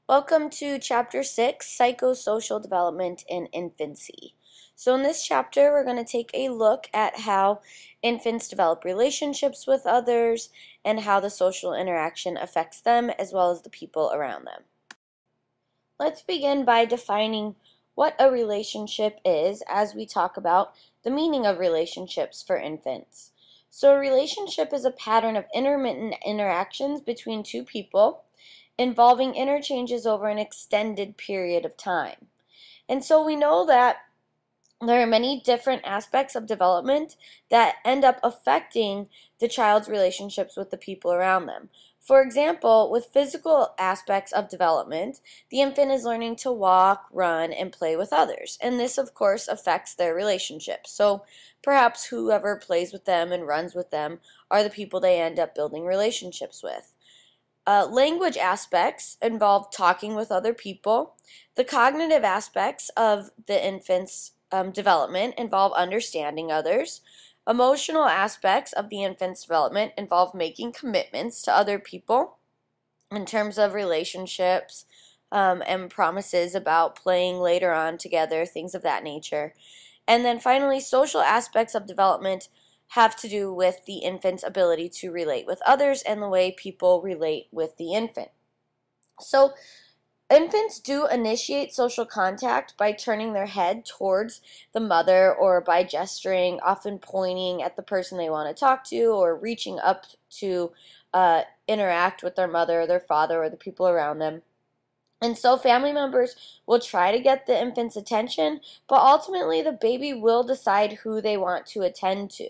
Welcome to Chapter 6, Psychosocial Development in Infancy. So in this chapter, we're going to take a look at how infants develop relationships with others and how the social interaction affects them as well as the people around them. Let's begin by defining what a relationship is as we talk about the meaning of relationships for infants. So a relationship is a pattern of intermittent interactions between two people involving interchanges over an extended period of time. And so we know that there are many different aspects of development that end up affecting the child's relationships with the people around them. For example, with physical aspects of development, the infant is learning to walk, run, and play with others. And this, of course, affects their relationships. So perhaps whoever plays with them and runs with them are the people they end up building relationships with. Language aspects involve talking with other people. The cognitive aspects of the infant's development involve understanding others. Emotional aspects of the infant's development involve making commitments to other people in terms of relationships and promises about playing later on together, things of that nature. And then finally, social aspects of development have to do with the infant's ability to relate with others and the way people relate with the infant. So infants do initiate social contact by turning their head towards the mother or by gesturing, often pointing at the person they want to talk to or reaching up to interact with their mother or their father or the people around them. And so family members will try to get the infant's attention, but ultimately the baby will decide who they want to attend to.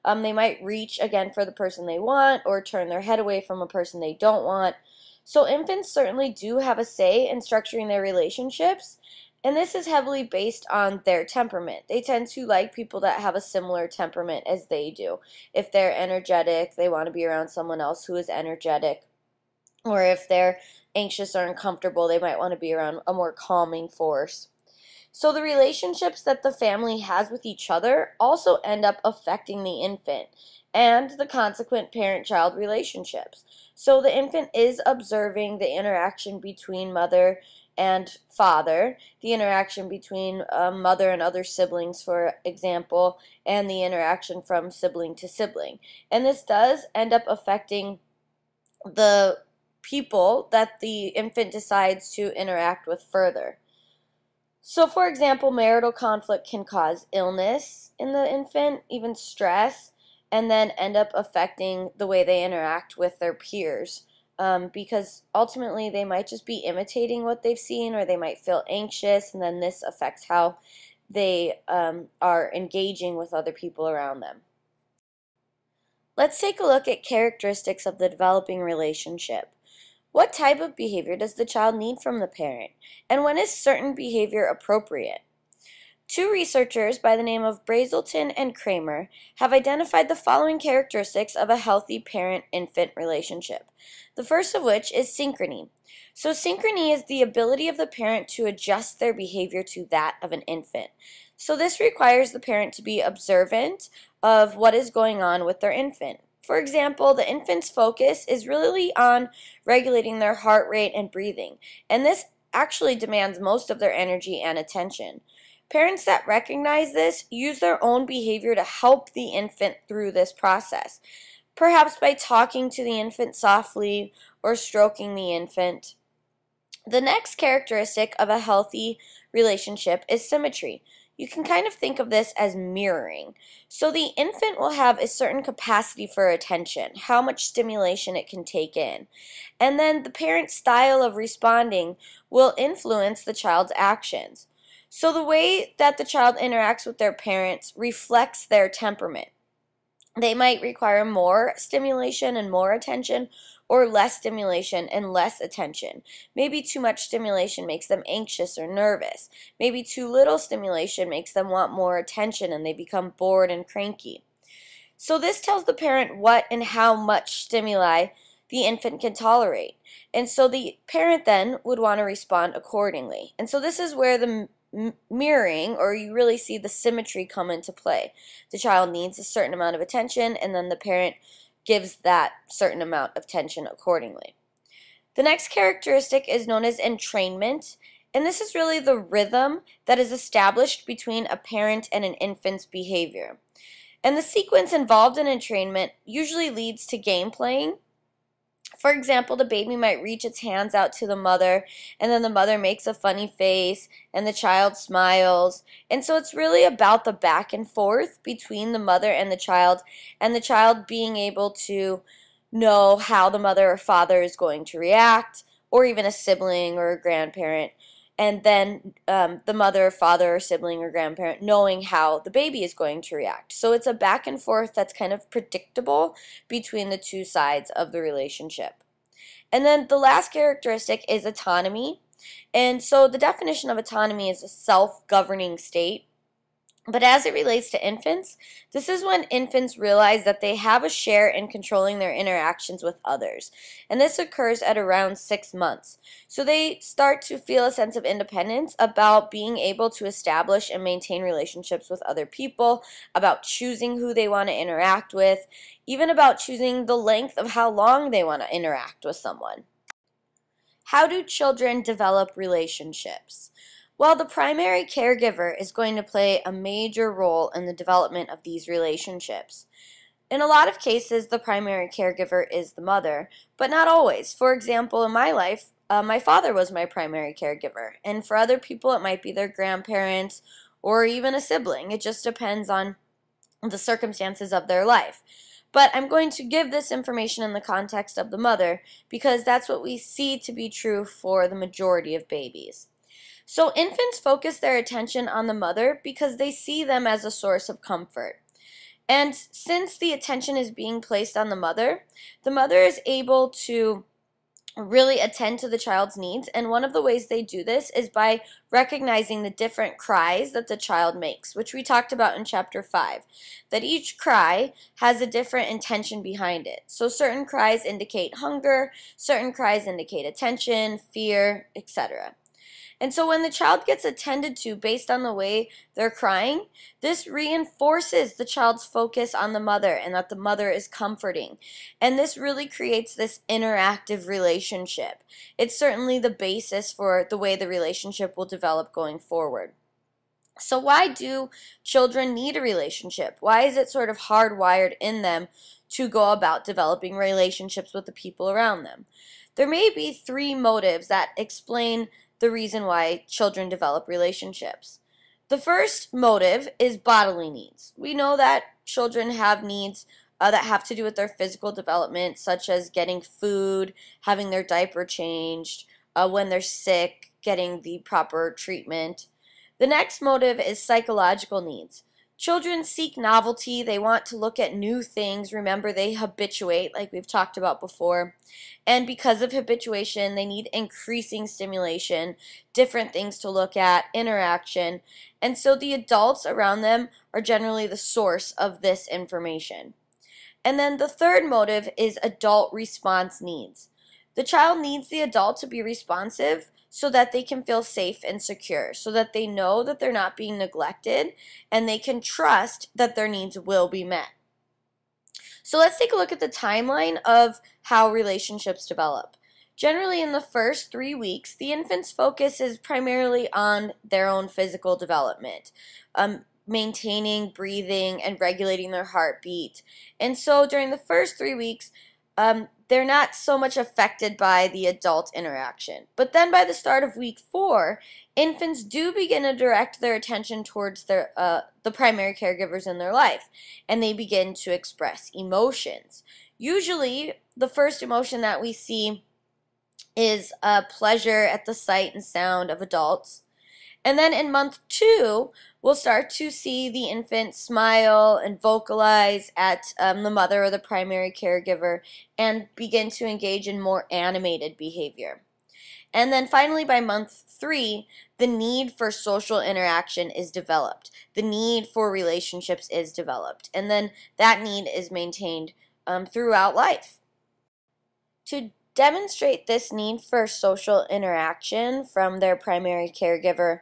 They might reach again for the person they want or turn their head away from a person they don't want. So infants certainly do have a say in structuring their relationships, and this is heavily based on their temperament. They tend to like people that have a similar temperament as they do. If they're energetic, they want to be around someone else who is energetic. Or if they're anxious or uncomfortable, they might want to be around a more calming force. So the relationships that the family has with each other also end up affecting the infant and the consequent parent-child relationships. So the infant is observing the interaction between mother and father, the interaction between mother and other siblings, for example, and the interaction from sibling to sibling. And this does end up affecting the people that the infant decides to interact with further. So for example, marital conflict can cause illness in the infant, even stress, and then end up affecting the way they interact with their peers, because ultimately they might just be imitating what they've seen, or they might feel anxious, and then this affects how they are engaging with other people around them. Let's take a look at characteristics of the developing relationship. What type of behavior does the child need from the parent? And when is certain behavior appropriate? Two researchers by the name of Brazelton and Kramer have identified the following characteristics of a healthy parent-infant relationship. The first of which is synchrony. So synchrony is the ability of the parent to adjust their behavior to that of an infant. So this requires the parent to be observant of what is going on with their infant. For example, the infant's focus is really on regulating their heart rate and breathing, and this actually demands most of their energy and attention. Parents that recognize this use their own behavior to help the infant through this process, perhaps by talking to the infant softly or stroking the infant. The next characteristic of a healthy relationship is symmetry. You can kind of think of this as mirroring. So the infant will have a certain capacity for attention, how much stimulation it can take in. And then the parent's style of responding will influence the child's actions. So the way that the child interacts with their parents reflects their temperament. They might require more stimulation and more attention, or less stimulation and less attention. Maybe too much stimulation makes them anxious or nervous. Maybe too little stimulation makes them want more attention and they become bored and cranky. So this tells the parent what and how much stimuli the infant can tolerate. And so the parent then would want to respond accordingly. And so this is where the mirroring, or you really see the symmetry, come into play. The child needs a certain amount of attention, and then the parent gives that certain amount of attention accordingly. The next characteristic is known as entrainment, and this is really the rhythm that is established between a parent and an infant's behavior. And the sequence involved in entrainment usually leads to game playing. For example, the baby might reach its hands out to the mother, and then the mother makes a funny face, and the child smiles. And so it's really about the back and forth between the mother and the child being able to know how the mother or father is going to react, or even a sibling or a grandparent. And then the mother, father, or sibling, or grandparent knowing how the baby is going to react. So it's a back and forth that's kind of predictable between the two sides of the relationship. And then the last characteristic is autonomy. And so the definition of autonomy is a self-governing state. But as it relates to infants, this is when infants realize that they have a share in controlling their interactions with others. And this occurs at around 6 months. So they start to feel a sense of independence about being able to establish and maintain relationships with other people, about choosing who they want to interact with, even about choosing the length of how long they want to interact with someone. How do children develop relationships? Well, the primary caregiver is going to play a major role in the development of these relationships. In a lot of cases, the primary caregiver is the mother, but not always. For example, in my life, my father was my primary caregiver, and for other people, it might be their grandparents or even a sibling. It just depends on the circumstances of their life. But I'm going to give this information in the context of the mother because that's what we see to be true for the majority of babies. So infants focus their attention on the mother because they see them as a source of comfort. And since the attention is being placed on the mother is able to really attend to the child's needs, and one of the ways they do this is by recognizing the different cries that the child makes, which we talked about in chapter 5, that each cry has a different intention behind it. So certain cries indicate hunger, certain cries indicate attention, fear, etc. And so when the child gets attended to based on the way they're crying, this reinforces the child's focus on the mother and that the mother is comforting. And this really creates this interactive relationship. It's certainly the basis for the way the relationship will develop going forward. So why do children need a relationship? Why is it sort of hardwired in them to go about developing relationships with the people around them? There may be 3 motives that explain the reason why children develop relationships. The first motive is bodily needs. We know that children have needs that have to do with their physical development, such as getting food, having their diaper changed, when they're sick, getting the proper treatment. The next motive is psychological needs. Children seek novelty. They want to look at new things. Remember, they habituate, like we've talked about before. And because of habituation, they need increasing stimulation, different things to look at, interaction. And so the adults around them are generally the source of this information. And then the third motive is adult response needs. The child needs the adult to be responsive so that they can feel safe and secure, so that they know that they're not being neglected and they can trust that their needs will be met. So let's take a look at the timeline of how relationships develop. Generally, in the first 3 weeks, the infant's focus is primarily on their own physical development, maintaining, breathing, and regulating their heartbeat. And so during the first 3 weeks, they're not so much affected by the adult interaction. But then by the start of week 4, infants do begin to direct their attention towards the primary caregivers in their life, and they begin to express emotions. Usually, the first emotion that we see is pleasure at the sight and sound of adults. And then in month 2, we'll start to see the infant smile and vocalize at the mother or the primary caregiver and begin to engage in more animated behavior. And then finally, by month 3, the need for social interaction is developed. The need for relationships is developed. And then that need is maintained throughout life. To demonstrate this need for social interaction from their primary caregiver,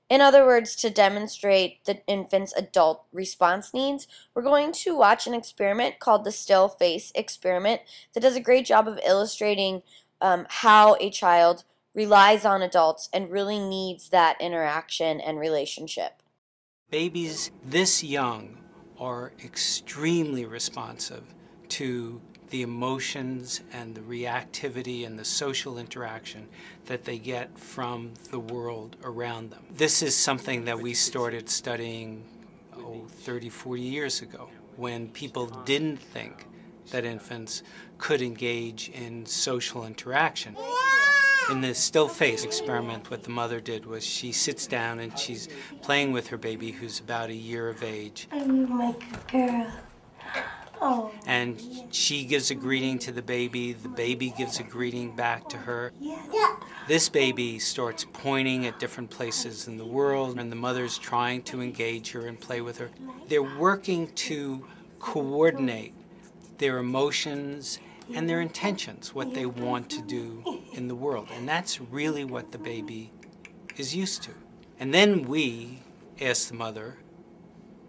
in other words, to demonstrate the infant's adult response needs, we're going to watch an experiment called the still face experiment that does a great job of illustrating how a child relies on adults and really needs that interaction and relationship. Babies this young are extremely responsive to the emotions and the reactivity and the social interaction that they get from the world around them. This is something that we started studying 30, 40 years ago, when people didn't think that infants could engage in social interaction. In the still face experiment, what the mother did was she sits down and she's playing with her baby, who's about a year of age. I'm my girl. Oh. And she gives a greeting to the baby gives a greeting back to her. Yeah. This baby starts pointing at different places in the world, and the mother's trying to engage her and play with her. They're working to coordinate their emotions and their intentions, what they want to do in the world. And that's really what the baby is used to. And then we ask the mother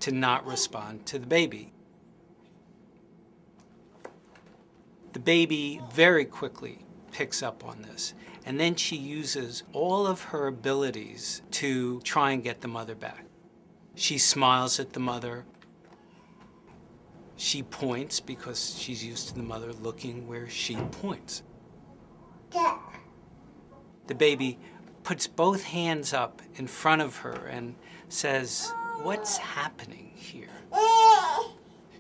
to not respond to the baby. The baby very quickly picks up on this, and then she uses all of her abilities to try and get the mother back. She smiles at the mother. She points because she's used to the mother looking where she points. The baby puts both hands up in front of her and says, "What's happening here?"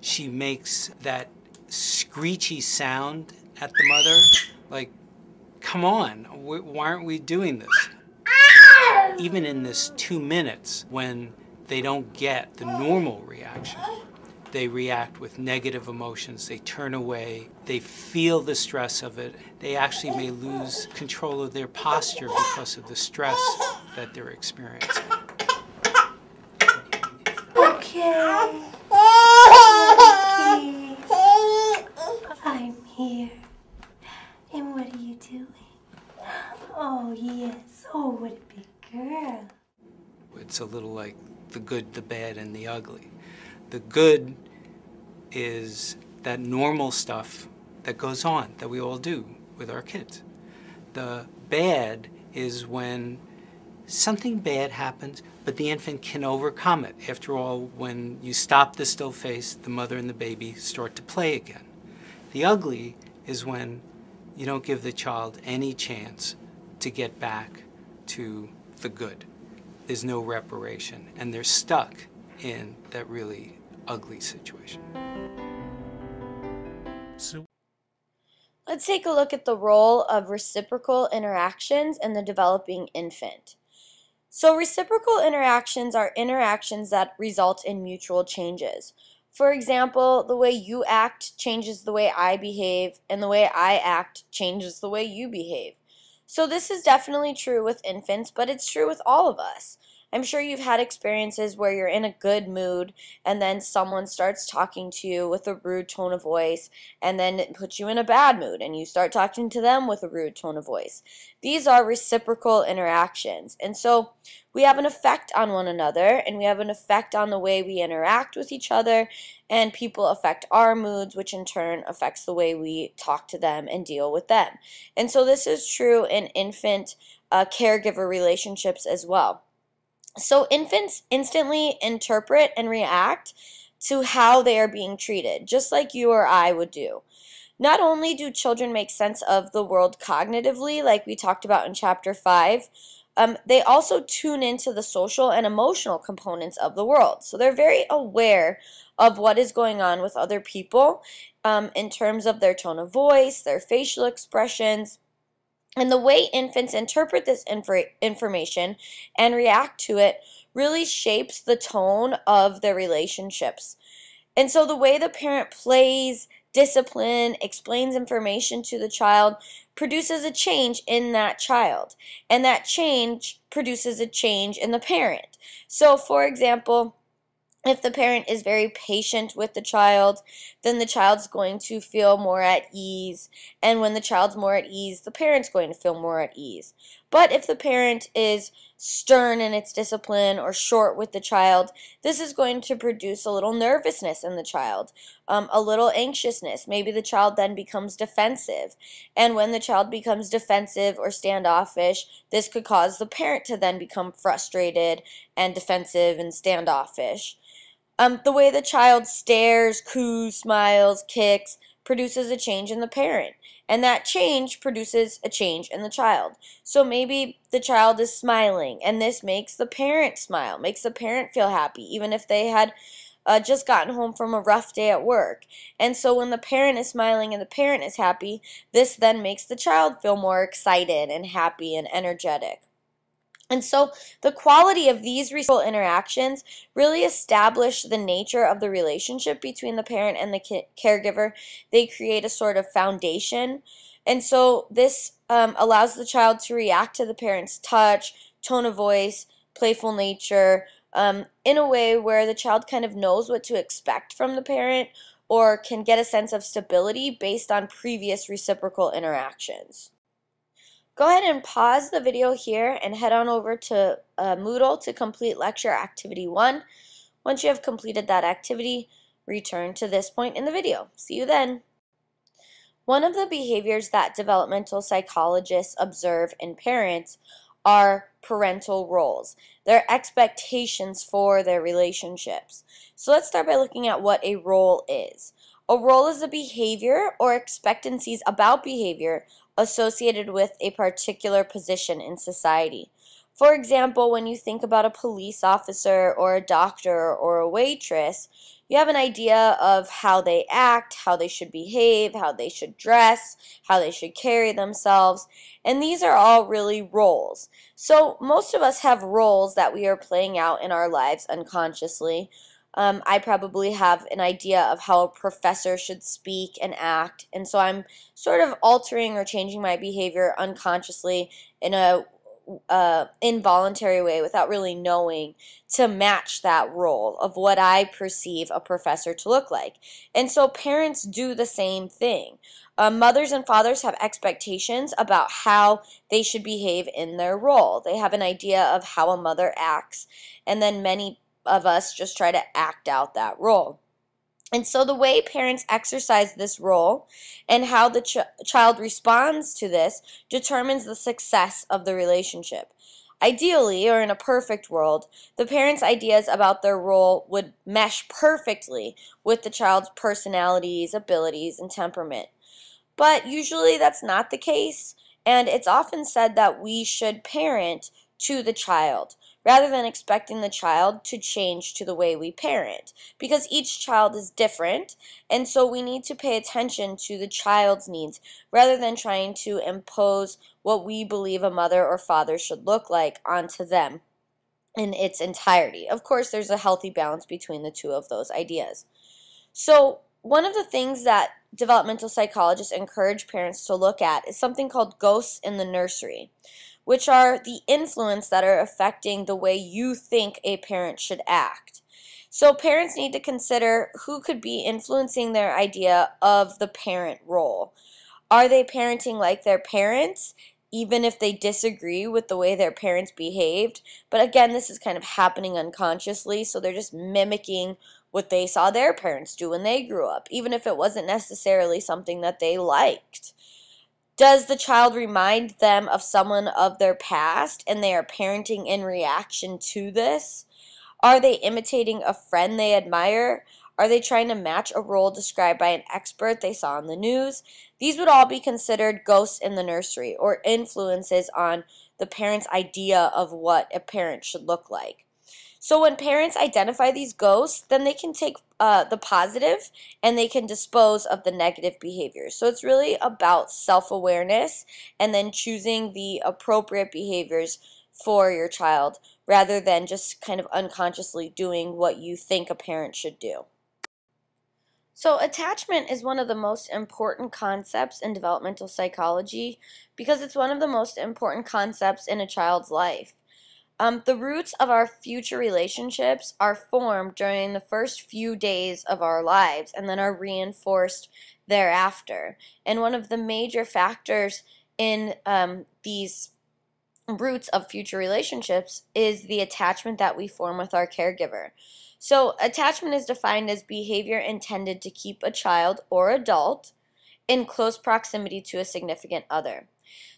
She makes that screechy sound at the mother, like, come on, why aren't we doing this? Even in this 2 minutes, when they don't get the normal reaction, they react with negative emotions, they turn away, they feel the stress of it. They actually may lose control of their posture because of the stress that they're experiencing. Okay. I'm here. And what are you doing? Oh, yes. Oh, what a big girl. It's a little like the good, the bad, and the ugly. The good is that normal stuff that goes on, that we all do with our kids. The bad is when something bad happens, but the infant can overcome it. After all, when you stop the still face, the mother and the baby start to play again. The ugly is when you don't give the child any chance to get back to the good. There's no reparation, and they're stuck in that really ugly situation. Let's take a look at the role of reciprocal interactions in the developing infant. So reciprocal interactions are interactions that result in mutual changes. For example, the way you act changes the way I behave, and the way I act changes the way you behave. So this is definitely true with infants, but it's true with all of us. I'm sure you've had experiences where you're in a good mood and then someone starts talking to you with a rude tone of voice, and then it puts you in a bad mood and you start talking to them with a rude tone of voice. These are reciprocal interactions, and so we have an effect on one another, and we have an effect on the way we interact with each other, and people affect our moods, which in turn affects the way we talk to them and deal with them. And so this is true in infant caregiver relationships as well. So infants instantly interpret and react to how they are being treated, just like you or I would do. Not only do children make sense of the world cognitively, like we talked about in Chapter 5, they also tune into the social and emotional components of the world. So they're very aware of what is going on with other people in terms of their tone of voice, their facial expressions, and the way infants interpret this information and react to it really shapes the tone of their relationships. And so the way the parent plays, discipline, explains information to the child produces a change in that child. And that change produces a change in the parent. So for example, if the parent is very patient with the child, then the child's going to feel more at ease. And when the child's more at ease, the parent's going to feel more at ease. But if the parent is stern in its discipline or short with the child, this is going to produce a little nervousness in the child, a little anxiousness. Maybe the child then becomes defensive. And when the child becomes defensive or standoffish, this could cause the parent to then become frustrated and defensive and standoffish. The way the child stares, coos, smiles, kicks, produces a change in the parent. And that change produces a change in the child. So maybe the child is smiling, and this makes the parent smile, makes the parent feel happy, even if they had just gotten home from a rough day at work. And so when the parent is smiling and the parent is happy, this then makes the child feel more excited and happy and energetic. And so the quality of these reciprocal interactions really establish the nature of the relationship between the parent and the caregiver. They create a sort of foundation. And so this allows the child to react to the parent's touch, tone of voice, playful nature, in a way where the child kind of knows what to expect from the parent or can get a sense of stability based on previous reciprocal interactions. Go ahead and pause the video here and head on over to Moodle to complete lecture activity 1. Once you have completed that activity, return to this point in the video. See you then. One of the behaviors that developmental psychologists observe in parents are parental roles, their expectations for their relationships. So let's start by looking at what a role is. A role is a behavior or expectancies about behavior associated with a particular position in society. For example, when you think about a police officer or a doctor or a waitress, you have an idea of how they act, how they should behave, how they should dress, how they should carry themselves, and these are all really roles. So most of us have roles that we are playing out in our lives unconsciously. I probably have an idea of how a professor should speak and act, and so I'm sort of altering or changing my behavior unconsciously in a involuntary way without really knowing to match that role of what I perceive a professor to look like. And so parents do the same thing. Mothers and fathers have expectations about how they should behave in their role. They have an idea of how a mother acts, and then many of us just try to act out that role. And so the way parents exercise this role and how the child responds to this determines the success of the relationship. Ideally, or in a perfect world, the parents' ideas about their role would mesh perfectly with the child's personalities, abilities, and temperament. But usually that's not the case, and it's often said that we should parent to the child, rather than expecting the child to change to the way we parent, because each child is different, and so we need to pay attention to the child's needs, rather than trying to impose what we believe a mother or father should look like onto them in its entirety. Of course, there's a healthy balance between the two of those ideas. So one of the things that developmental psychologists encourage parents to look at is something called ghosts in the nursery, which are the influence that are affecting the way you think a parent should act. So parents need to consider who could be influencing their idea of the parent role. Are they parenting like their parents, even if they disagree with the way their parents behaved? But again, this is kind of happening unconsciously, so they're just mimicking what they saw their parents do when they grew up, even if it wasn't necessarily something that they liked. Does the child remind them of someone of their past and they are parenting in reaction to this? Are they imitating a friend they admire? Are they trying to match a role described by an expert they saw on the news? These would all be considered ghosts in the nursery, or influences on the parent's idea of what a parent should look like. So when parents identify these ghosts, then they can take the positive and they can dispose of the negative behaviors. So it's really about self-awareness and then choosing the appropriate behaviors for your child rather than just kind of unconsciously doing what you think a parent should do. So attachment is one of the most important concepts in developmental psychology because it's one of the most important concepts in a child's life. The roots of our future relationships are formed during the first few days of our lives and then are reinforced thereafter. And one of the major factors in these roots of future relationships is the attachment that we form with our caregiver. So attachment is defined as behavior intended to keep a child or adult in close proximity to a significant other.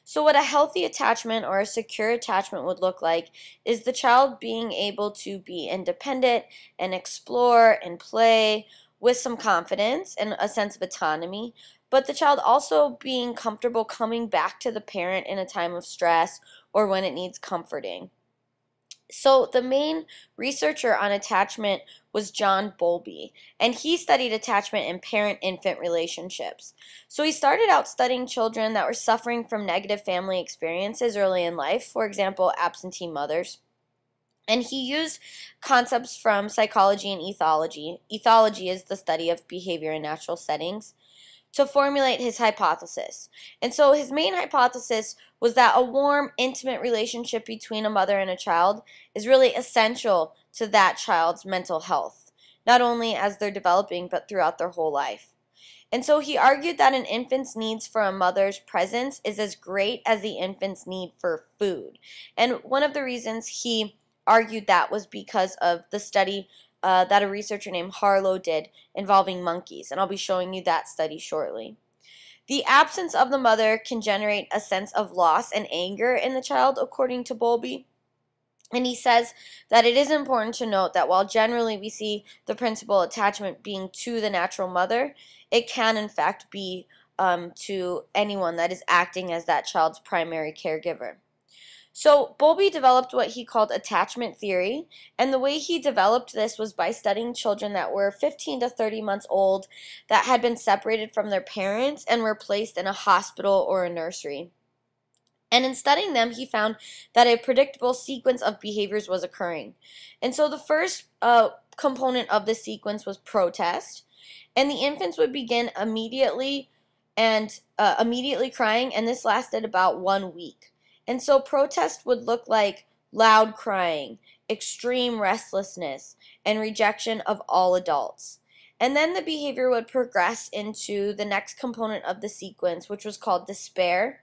So what a healthy attachment or a secure attachment would look like is the child being able to be independent and explore and play with some confidence and a sense of autonomy, but the child also being comfortable coming back to the parent in a time of stress or when it needs comforting. So the main researcher on attachment was John Bowlby, and he studied attachment in parent-infant relationships. So he started out studying children that were suffering from negative family experiences early in life, for example, absentee mothers. And he used concepts from psychology and ethology. Ethology is the study of behavior in natural settings, to formulate his hypothesis. And so his main hypothesis was that a warm, intimate relationship between a mother and a child is really essential to that child's mental health, not only as they're developing, but throughout their whole life. And so he argued that an infant's needs for a mother's presence is as great as the infant's need for food. And one of the reasons he argued that was because of the study that a researcher named Harlow did involving monkeys, and I'll be showing you that study shortly. The absence of the mother can generate a sense of loss and anger in the child, according to Bowlby. And he says that it is important to note that while generally we see the principal attachment being to the natural mother, it can in fact be to anyone that is acting as that child's primary caregiver. So Bowlby developed what he called attachment theory, and the way he developed this was by studying children that were 15 to 30 months old that had been separated from their parents and were placed in a hospital or a nursery. And in studying them, he found that a predictable sequence of behaviors was occurring. And so the first component of the sequence was protest, and the infants would begin immediately crying, and this lasted about 1 week. And so protest would look like loud crying, extreme restlessness, and rejection of all adults. And then the behavior would progress into the next component of the sequence, which was called despair.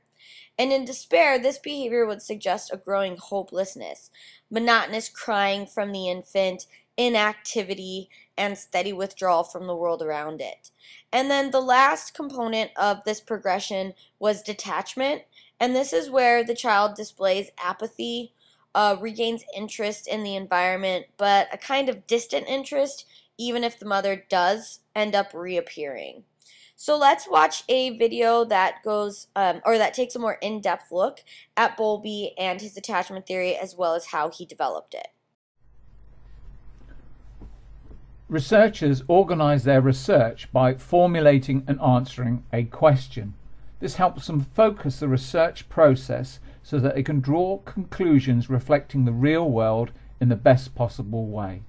And in despair, this behavior would suggest a growing hopelessness, monotonous crying from the infant, inactivity, and steady withdrawal from the world around it. And then the last component of this progression was detachment. And this is where the child displays apathy, regains interest in the environment, but a kind of distant interest, even if the mother does end up reappearing. So let's watch a video that goes, that takes a more in-depth look at Bowlby and his attachment theory, as well as how he developed it. Researchers organize their research by formulating and answering a question. This helps them focus the research process so that they can draw conclusions reflecting the real world in the best possible way.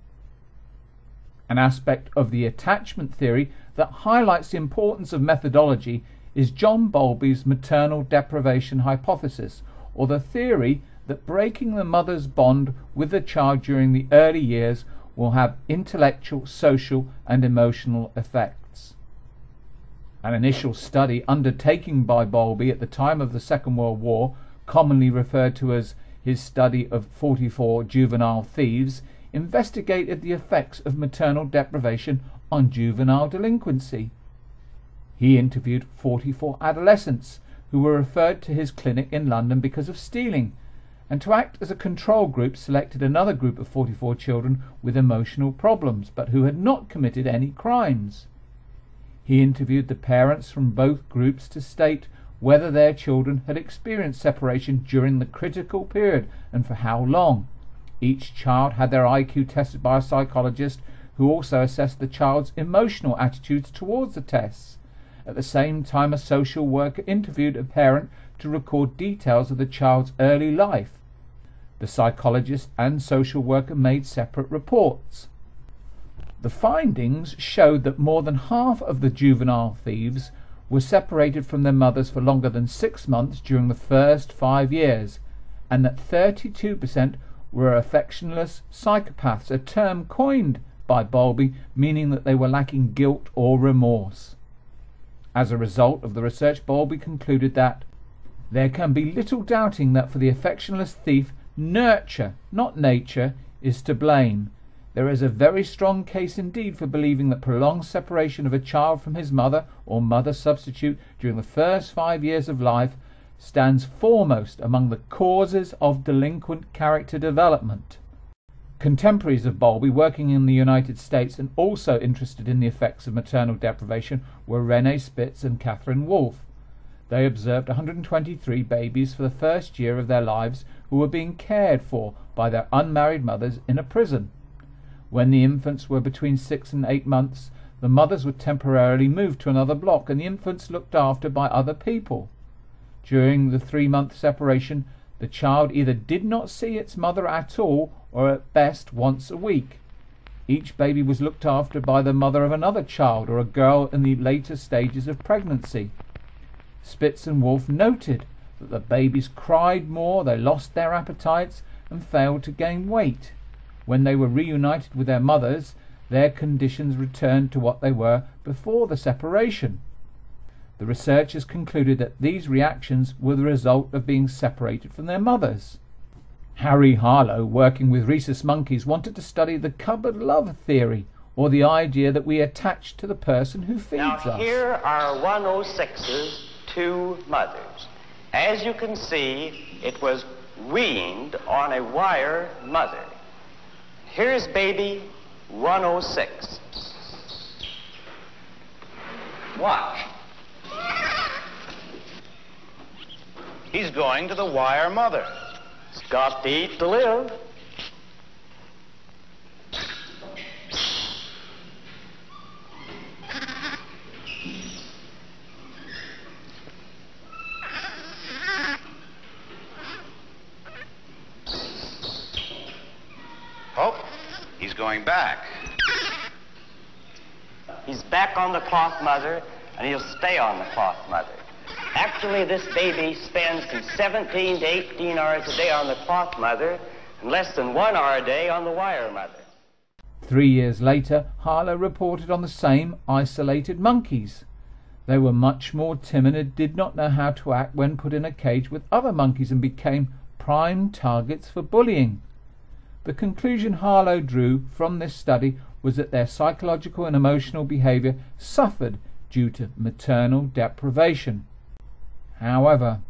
An aspect of the attachment theory that highlights the importance of methodology is John Bowlby's maternal deprivation hypothesis, or the theory that breaking the mother's bond with the child during the early years will have intellectual, social, and emotional effects. An initial study undertaken by Bowlby at the time of the Second World War, commonly referred to as his study of 44 juvenile thieves, investigated the effects of maternal deprivation on juvenile delinquency. He interviewed 44 adolescents who were referred to his clinic in London because of stealing, and to act as a control group selected another group of 44 children with emotional problems but who had not committed any crimes. He interviewed the parents from both groups to state whether their children had experienced separation during the critical period and for how long. Each child had their IQ tested by a psychologist who also assessed the child's emotional attitudes towards the tests. At the same time, a social worker interviewed a parent to record details of the child's early life. The psychologist and social worker made separate reports. The findings showed that more than half of the juvenile thieves were separated from their mothers for longer than 6 months during the first 5 years, and that 32% were affectionless psychopaths, a term coined by Bowlby, meaning that they were lacking guilt or remorse. As a result of the research, Bowlby concluded that There can be little doubting that for the affectionless thief, nurture, not nature, is to blame. There is a very strong case indeed for believing that prolonged separation of a child from his mother or mother substitute during the first 5 years of life stands foremost among the causes of delinquent character development. Contemporaries of Bowlby working in the United States and also interested in the effects of maternal deprivation were René Spitz and Catherine Wolfe. They observed 123 babies for the first year of their lives who were being cared for by their unmarried mothers in a prison. When the infants were between 6 and 8 months, the mothers were temporarily moved to another block and the infants looked after by other people. During the 3-month separation, the child either did not see its mother at all or at best once a week. Each baby was looked after by the mother of another child or a girl in the later stages of pregnancy. Spitz and Wolfe noted that the babies cried more, they lost their appetites and failed to gain weight. When they were reunited with their mothers, their conditions returned to what they were before the separation. The researchers concluded that these reactions were the result of being separated from their mothers. Harry Harlow, working with rhesus monkeys, wanted to study the cupboard love theory, or the idea that we attach to the person who feeds us. Now here are 106's 2 mothers. As you can see, it was weaned on a wire mother. Here's baby 106. Watch. He's going to the wire mother. He's got to eat to live. Oh, he's going back. He's back on the cloth mother, and he'll stay on the cloth mother. Actually, this baby spends from 17 to 18 hours a day on the cloth mother and less than 1 hour a day on the wire mother. 3 years later, Harlow reported on the same isolated monkeys. They were much more timid and did not know how to act when put in a cage with other monkeys and became prime targets for bullying. The conclusion Harlow drew from this study was that their psychological and emotional behavior suffered due to maternal deprivation. However,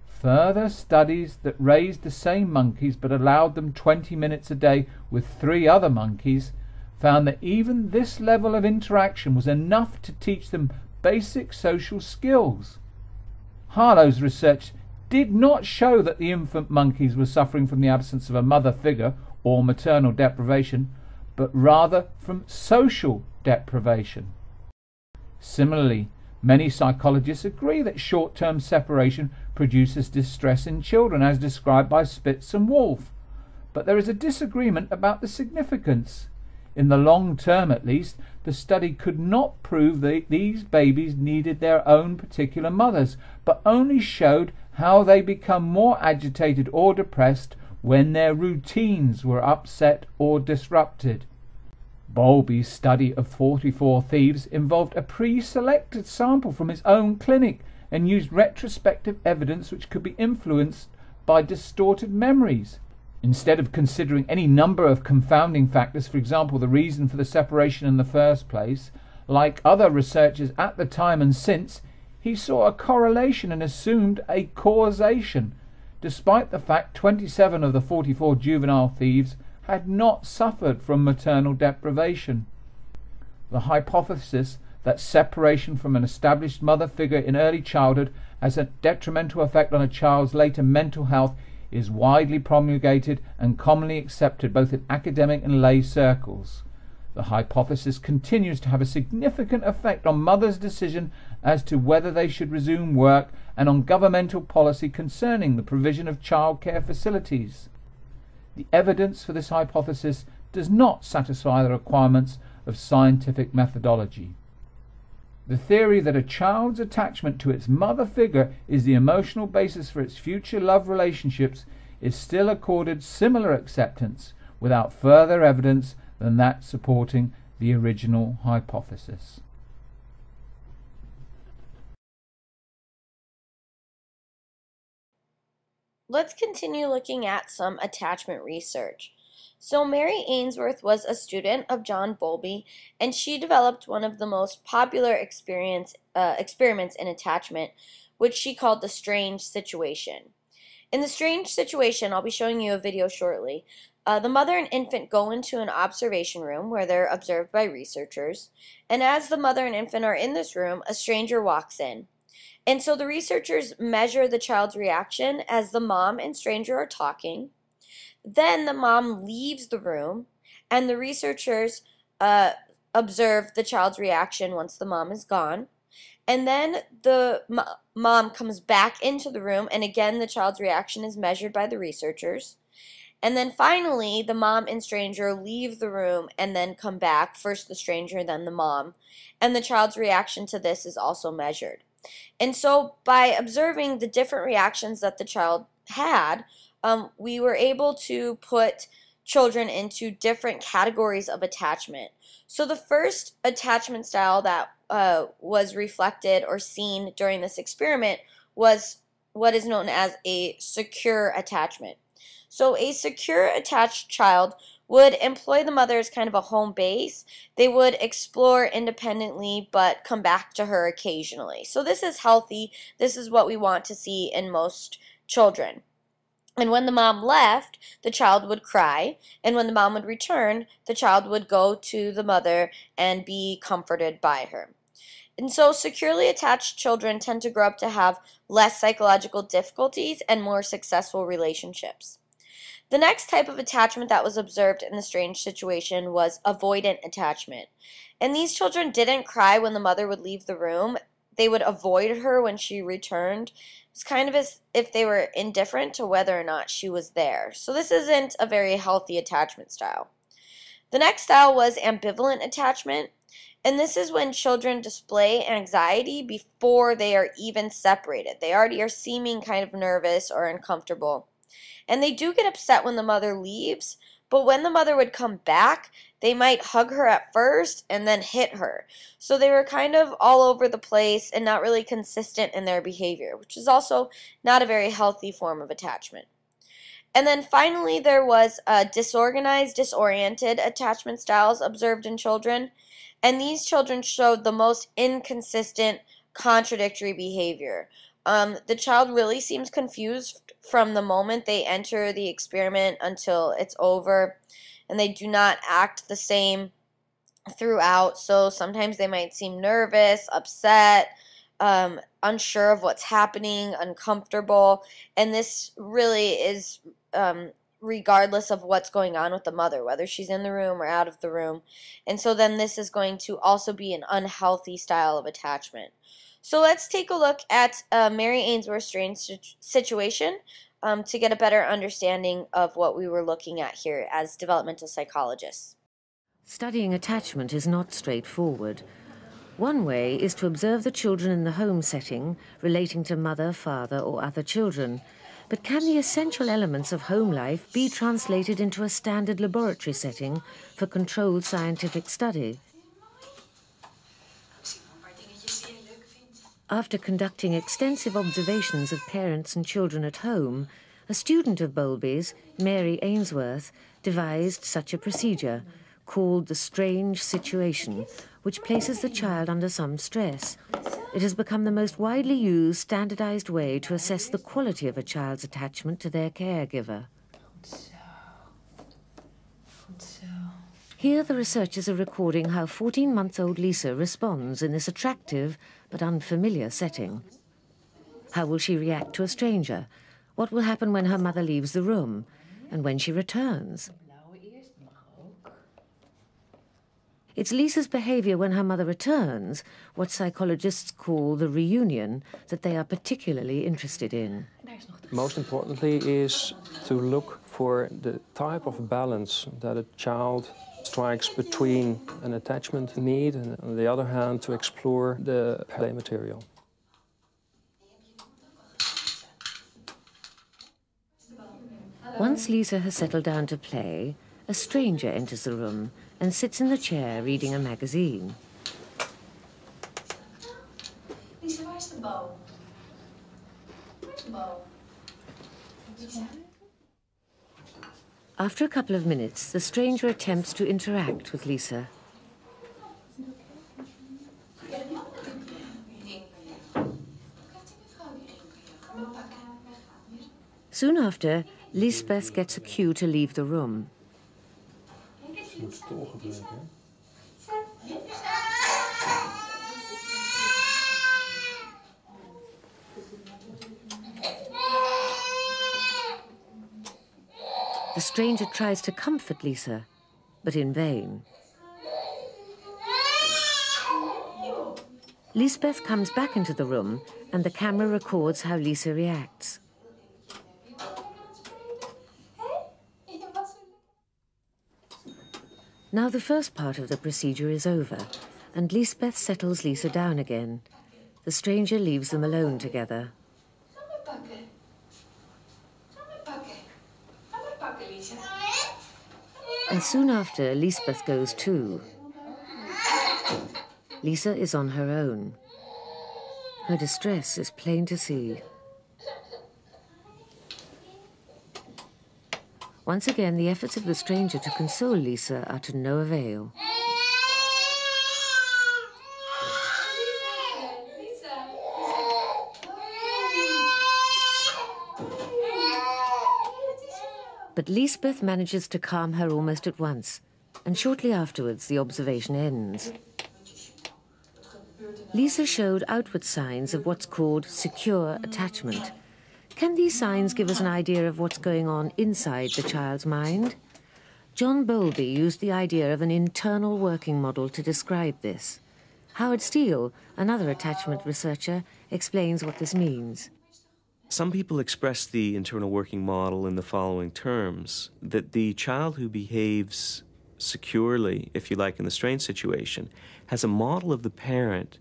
further studies that raised the same monkeys but allowed them 20 minutes a day with 3 other monkeys found that even this level of interaction was enough to teach them basic social skills. Harlow's research did not show that the infant monkeys were suffering from the absence of a mother figure or maternal deprivation, but rather from social deprivation. Similarly, many psychologists agree that short-term separation produces distress in children, as described by Spitz and Wolfe, but there is a disagreement about the significance. In the long term, at least, the study could not prove that these babies needed their own particular mothers, but only showed how they become more agitated or depressed when their routines were upset or disrupted. Bowlby's study of 44 thieves involved a pre-selected sample from his own clinic and used retrospective evidence which could be influenced by distorted memories. Instead of considering any number of confounding factors, for example, the reason for the separation in the first place, like other researchers at the time and since, he saw a correlation and assumed a causation, despite the fact 27 of the 44 juvenile thieves had not suffered from maternal deprivation. The hypothesis that separation from an established mother figure in early childhood has a detrimental effect on a child's later mental health is widely promulgated and commonly accepted both in academic and lay circles. The hypothesis continues to have a significant effect on mothers' decision as to whether they should resume work and on governmental policy concerning the provision of childcare facilities. The evidence for this hypothesis does not satisfy the requirements of scientific methodology. The theory that a child's attachment to its mother figure is the emotional basis for its future love relationships is still accorded similar acceptance without further evidence than that supporting the original hypothesis. let's continue looking at some attachment research. So Mary Ainsworth was a student of John Bowlby, and she developed one of the most popular experiments in attachment, which she called the strange situation. In the strange situation, I'll be showing you a video shortly, the mother and infant go into an observation room where they're observed by researchers, and as the mother and infant are in this room, a stranger walks in. And so the researchers measure the child's reaction as the mom and stranger are talking. Then the mom leaves the room, and the researchers observe the child's reaction once the mom is gone. And then the mom comes back into the room, and again the child's reaction is measured by the researchers. And then finally, the mom and stranger leave the room and then come back, first the stranger, then the mom. And the child's reaction to this is also measured. And so by observing the different reactions that the child had, we were able to put children into different categories of attachment. So the first attachment style that was reflected or seen during this experiment was what is known as a secure attachment. So a secure attached child would employ the mother as kind of a home base. They would explore independently but come back to her occasionally. So this is healthy. This is what we want to see in most children. And when the mom left, the child would cry, and when the mom would return, the child would go to the mother and be comforted by her. And so securely attached children tend to grow up to have less psychological difficulties and more successful relationships. The next type of attachment that was observed in the strange situation was avoidant attachment. And these children didn't cry when the mother would leave the room. They would avoid her when she returned. It's kind of as if they were indifferent to whether or not she was there. So this isn't a very healthy attachment style. The next style was ambivalent attachment. And this is when children display anxiety before they are even separated. They already are seeming kind of nervous or uncomfortable. And they do get upset when the mother leaves, but when the mother would come back, they might hug her at first and then hit her. So they were kind of all over the place and not really consistent in their behavior, which is also not a very healthy form of attachment. And then finally, there was disorganized, disoriented attachment styles observed in children. And these children showed the most inconsistent, contradictory behavior. The child really seems confused from the moment they enter the experiment until it's over, and they do not act the same throughout. So sometimes they might seem nervous, upset, unsure of what's happening, uncomfortable, and this really is regardless of what's going on with the mother, whether she's in the room or out of the room. And so then this is going to also be an unhealthy style of attachment. So let's take a look at Mary Ainsworth's strange situation to get a better understanding of what we were looking at here as developmental psychologists. Studying attachment is not straightforward. One way is to observe the children in the home setting relating to mother, father, or other children. But can the essential elements of home life be translated into a standard laboratory setting for controlled scientific study? After conducting extensive observations of parents and children at home, a student of Bowlby's, Mary Ainsworth, devised such a procedure, called the strange situation, which places the child under some stress. It has become the most widely used, standardized way to assess the quality of a child's attachment to their caregiver. Here the researchers are recording how 14-month-old Lisa responds in this attractive but unfamiliar setting. How will she react to a stranger? What will happen when her mother leaves the room? And when she returns? It's Lisa's behavior when her mother returns, what psychologists call the reunion, that they are particularly interested in. Most importantly is to look for the type of balance that a child strikes between an attachment need and, on the other hand, to explore the play material. Once Lisa has settled down to play, a stranger enters the room and sits in the chair reading a magazine. Lisa, where's the bow? Where's the bow? After a couple of minutes, the stranger attempts to interact with Lisa. Soon after, Lisbeth gets a cue to leave the room. The stranger tries to comfort Lisa, but in vain. Lisbeth comes back into the room and the camera records how Lisa reacts. Now the first part of the procedure is over, and Lisbeth settles Lisa down again. The stranger leaves them alone together. And soon after, Lisbeth goes too. Lisa is on her own. Her distress is plain to see. Once again, the efforts of the stranger to console Lisa are to no avail. But Lisbeth manages to calm her almost at once, and shortly afterwards the observation ends. Lisa showed outward signs of what's called secure attachment. Can these signs give us an idea of what's going on inside the child's mind? John Bowlby used the idea of an internal working model to describe this. Howard Steele, another attachment researcher, explains what this means. Some people express the internal working model in the following terms, that the child who behaves securely, if you like, in the strained situation, has a model of the parent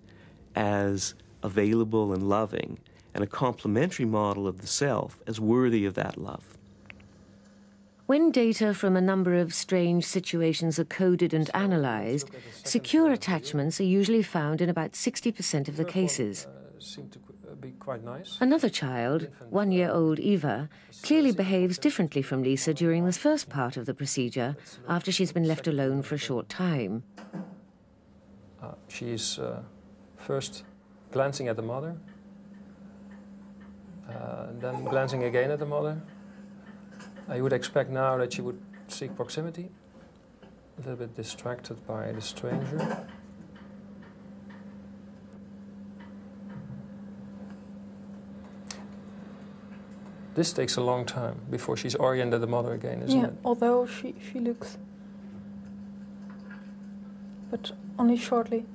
as available and loving, and a complementary model of the self as worthy of that love. When data from a number of strange situations are coded and analysed, secure attachments are usually found in about 60% of the cases. Be quite nice. Another child, 1-year-old Eva, clearly behaves differently from Lisa during this first part of the procedure, after she's been left alone for a short time. She's first glancing at the mother, and then glancing again at the mother. You would expect now that she would seek proximity, a little bit distracted by the stranger. This takes a long time before she's oriented the mother again, isn't it? Although she looks, but only shortly.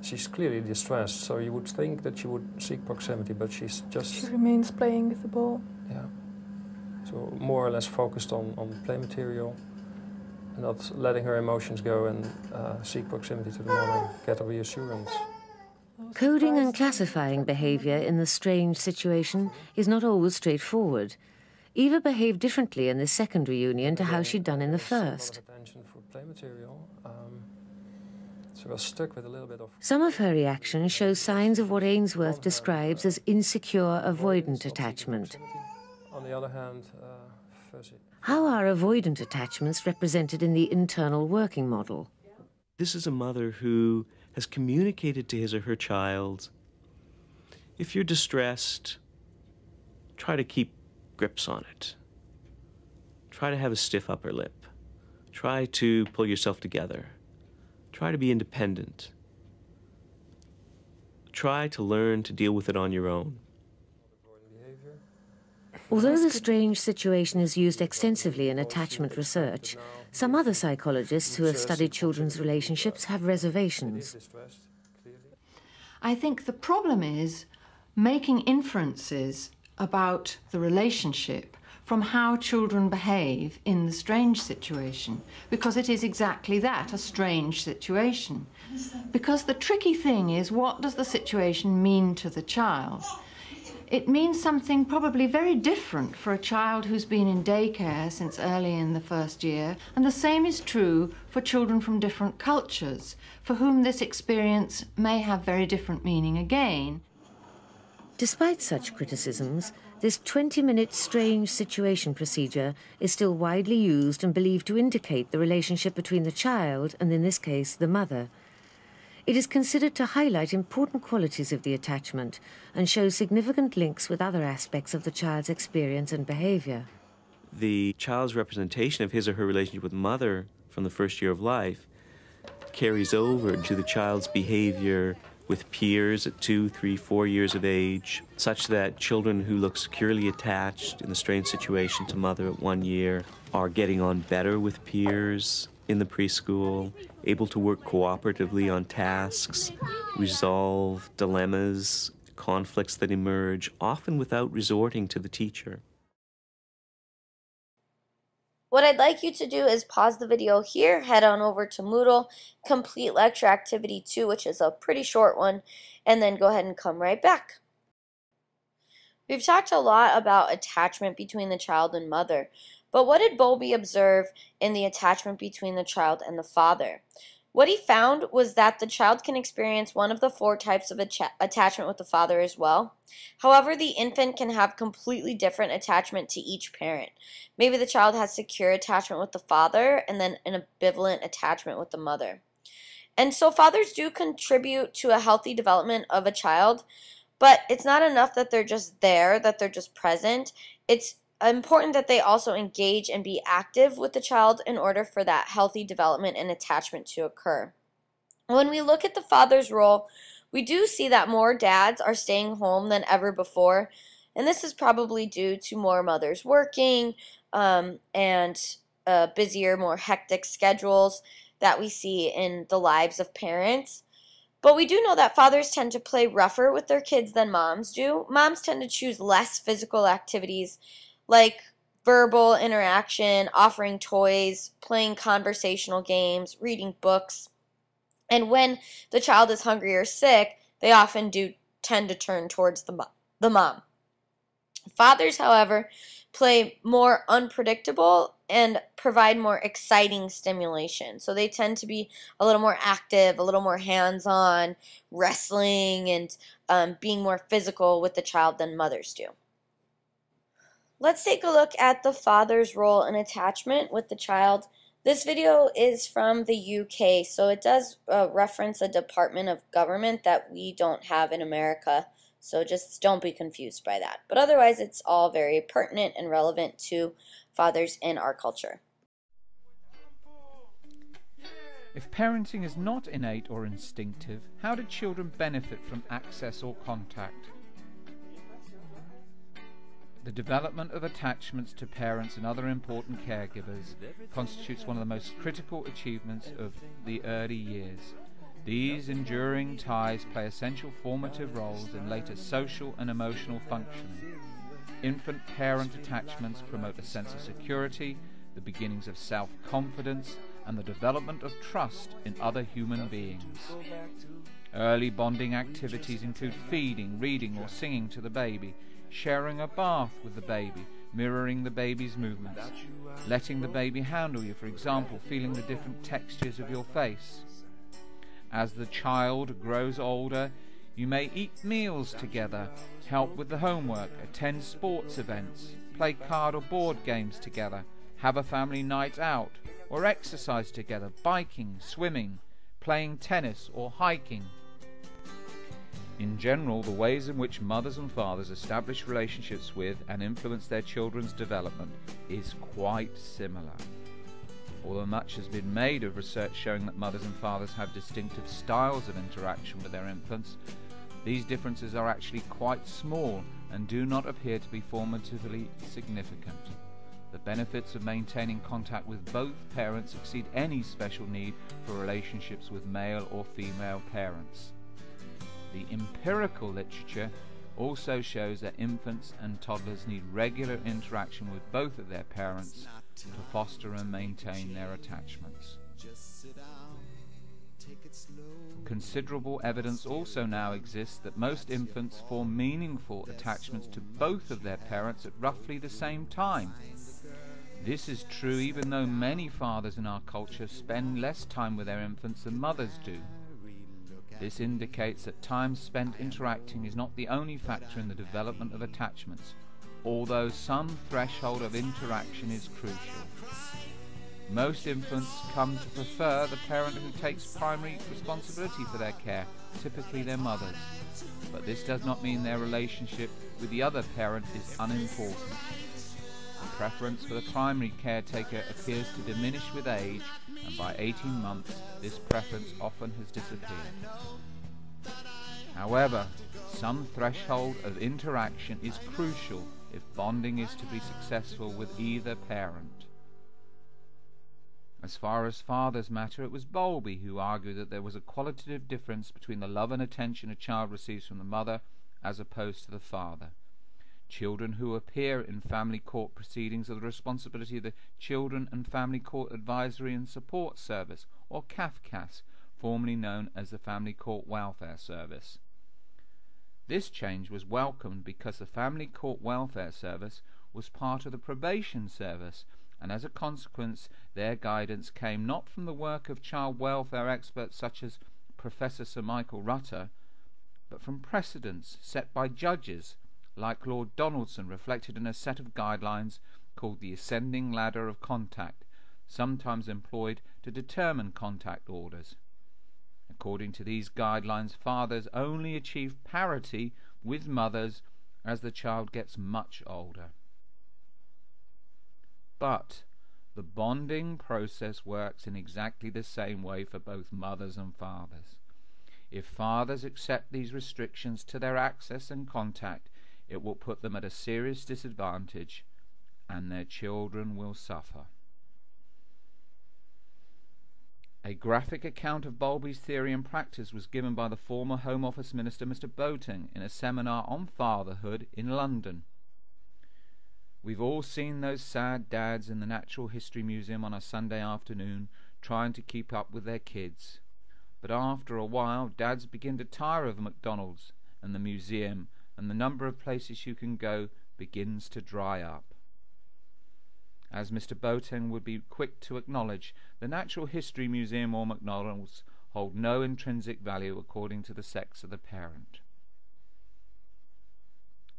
She's clearly distressed, so you would think that she would seek proximity, but she's just... She remains playing with the ball. Yeah. So more or less focused on play material, and not letting her emotions go and seek proximity to the mother, get a reassurance. Coding and classifying behaviour in the strange situation is not always straightforward. Eva behaved differently in the second reunion to how she'd done in the first. So I was stuck with a little bit of... Some of her reactions show signs of what Ainsworth describes as insecure avoidant attachment. On the other hand, fuzzy. How are avoidant attachments represented in the internal working model? This is a mother who has communicated to his or her child, if you're distressed, try to keep grips on it. Try to have a stiff upper lip. Try to pull yourself together. Try to be independent. Try to learn to deal with it on your own. Although the strange situation is used extensively in attachment research, some other psychologists who have studied children's relationships have reservations. I think the problem is making inferences about the relationship from how children behave in the strange situation, because it is exactly that, a strange situation. Because the tricky thing is, what does the situation mean to the child? It means something probably very different for a child who's been in daycare since early in the first year, and the same is true for children from different cultures, for whom this experience may have very different meaning again. Despite such criticisms, This 20-minute strange situation procedure is still widely used and believed to indicate the relationship between the child and, in this case, the mother. It is considered to highlight important qualities of the attachment and show significant links with other aspects of the child's experience and behavior. The child's representation of his or her relationship with mother from the first year of life carries over to the child's behavior with peers at 2, 3, 4 years of age, such that children who look securely attached in the strange situation to mother at 1 year are getting on better with peers in the preschool, able to work cooperatively on tasks, resolve dilemmas, conflicts that emerge, often without resorting to the teacher. What I'd like you to do is pause the video here, head on over to Moodle, complete lecture activity 2, which is a pretty short one, and then go ahead and come right back. We've talked a lot about attachment between the child and mother, but what did Bowlby observe in the attachment between the child and the father? What he found was that the child can experience one of the 4 types of attachment with the father as well. However, the infant can have completely different attachment to each parent. Maybe the child has secure attachment with the father and then an ambivalent attachment with the mother. And so fathers do contribute to a healthy development of a child, but it's not enough that they're just there, that they're just present. It's important that they also engage and be active with the child in order for that healthy development and attachment to occur. When we look at the father's role, we do see that more dads are staying home than ever before, and this is probably due to more mothers working and busier, more hectic schedules that we see in the lives of parents. But we do know that fathers tend to play rougher with their kids than moms do. Moms tend to choose less physical activities like verbal interaction, offering toys, playing conversational games, reading books. And when the child is hungry or sick, they often do tend to turn towards the mom. Fathers, however, play more unpredictable and provide more exciting stimulation. So they tend to be a little more active, a little more hands-on, wrestling, and being more physical with the child than mothers do. Let's take a look at the father's role in attachment with the child. This video is from the UK, so it does reference a department of government that we don't have in America, so just don't be confused by that. But otherwise, it's all very pertinent and relevant to fathers in our culture. If parenting is not innate or instinctive, how do children benefit from access or contact? The development of attachments to parents and other important caregivers constitutes one of the most critical achievements of the early years. These enduring ties play essential formative roles in later social and emotional functioning. Infant-parent attachments promote a sense of security, the beginnings of self-confidence, and the development of trust in other human beings. Early bonding activities include feeding, reading, or singing to the baby, sharing a bath with the baby, mirroring the baby's movements, letting the baby handle you, for example, feeling the different textures of your face. As the child grows older, you may eat meals together, help with the homework, attend sports events, play card or board games together, have a family night out, or exercise together, biking, swimming, playing tennis, or hiking. In general, the ways in which mothers and fathers establish relationships with and influence their children's development is quite similar. Although much has been made of research showing that mothers and fathers have distinctive styles of interaction with their infants, these differences are actually quite small and do not appear to be formatively significant. The benefits of maintaining contact with both parents exceed any special need for relationships with male or female parents. The empirical literature also shows that infants and toddlers need regular interaction with both of their parents to foster and maintain their attachments. Considerable evidence also now exists that most infants form meaningful attachments to both of their parents at roughly the same time. This is true even though many fathers in our culture spend less time with their infants than mothers do. This indicates that time spent interacting is not the only factor in the development of attachments. although some threshold of interaction is crucial. Most infants come to prefer the parent who takes primary responsibility for their care, typically their mothers. But this does not mean their relationship with the other parent is unimportant. The preference for the primary caretaker appears to diminish with age, and by 18 months this preference often has disappeared. However, some threshold of interaction is crucial if bonding is to be successful with either parent. As far as fathers matter, it was Bowlby who argued that there was a qualitative difference between the love and attention a child receives from the mother as opposed to the father. Children who appear in family court proceedings are the responsibility of the Children and Family Court Advisory and Support Service, or CAFCAS, formerly known as the Family Court Welfare Service. This change was welcomed because the Family Court Welfare Service was part of the Probation Service, and as a consequence their guidance came not from the work of child welfare experts such as Professor Sir Michael Rutter, but from precedents set by judges like Lord Donaldson, reflected in a set of guidelines called the Ascending Ladder of Contact, sometimes employed to determine contact orders. According to these guidelines, fathers only achieve parity with mothers as the child gets much older. But the bonding process works in exactly the same way for both mothers and fathers. If fathers accept these restrictions to their access and contact, it will put them at a serious disadvantage, and their children will suffer. A graphic account of Bowlby's theory and practice was given by the former Home Office Minister Mr. Boating in a seminar on fatherhood in London. We've all seen those sad dads in the Natural History Museum on a Sunday afternoon trying to keep up with their kids. But after a while, dads begin to tire of McDonald's and the museum, and the number of places you can go begins to dry up. As Mr. Boating would be quick to acknowledge, the Natural History Museum or McDonald's hold no intrinsic value according to the sex of the parent.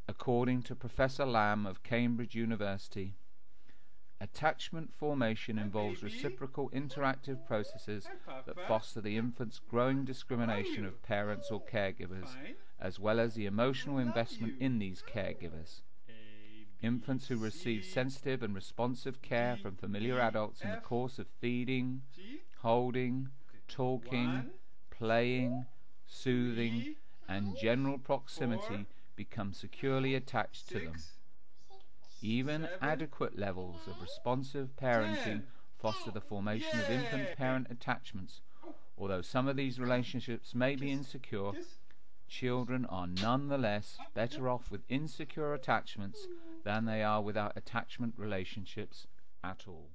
According to Professor Lamb of Cambridge University, attachment formation involves reciprocal interactive processes that foster the infant's growing discrimination of parents or caregivers, as well as the emotional investment in these caregivers. Infants who receive sensitive and responsive care from familiar adults in the course of feeding, holding, talking, playing, soothing, and general proximity become securely attached to them. Even adequate levels of responsive parenting foster the formation of infant-parent attachments. Although some of these relationships may be insecure, children are nonetheless better off with insecure attachments than they are without attachment relationships at all.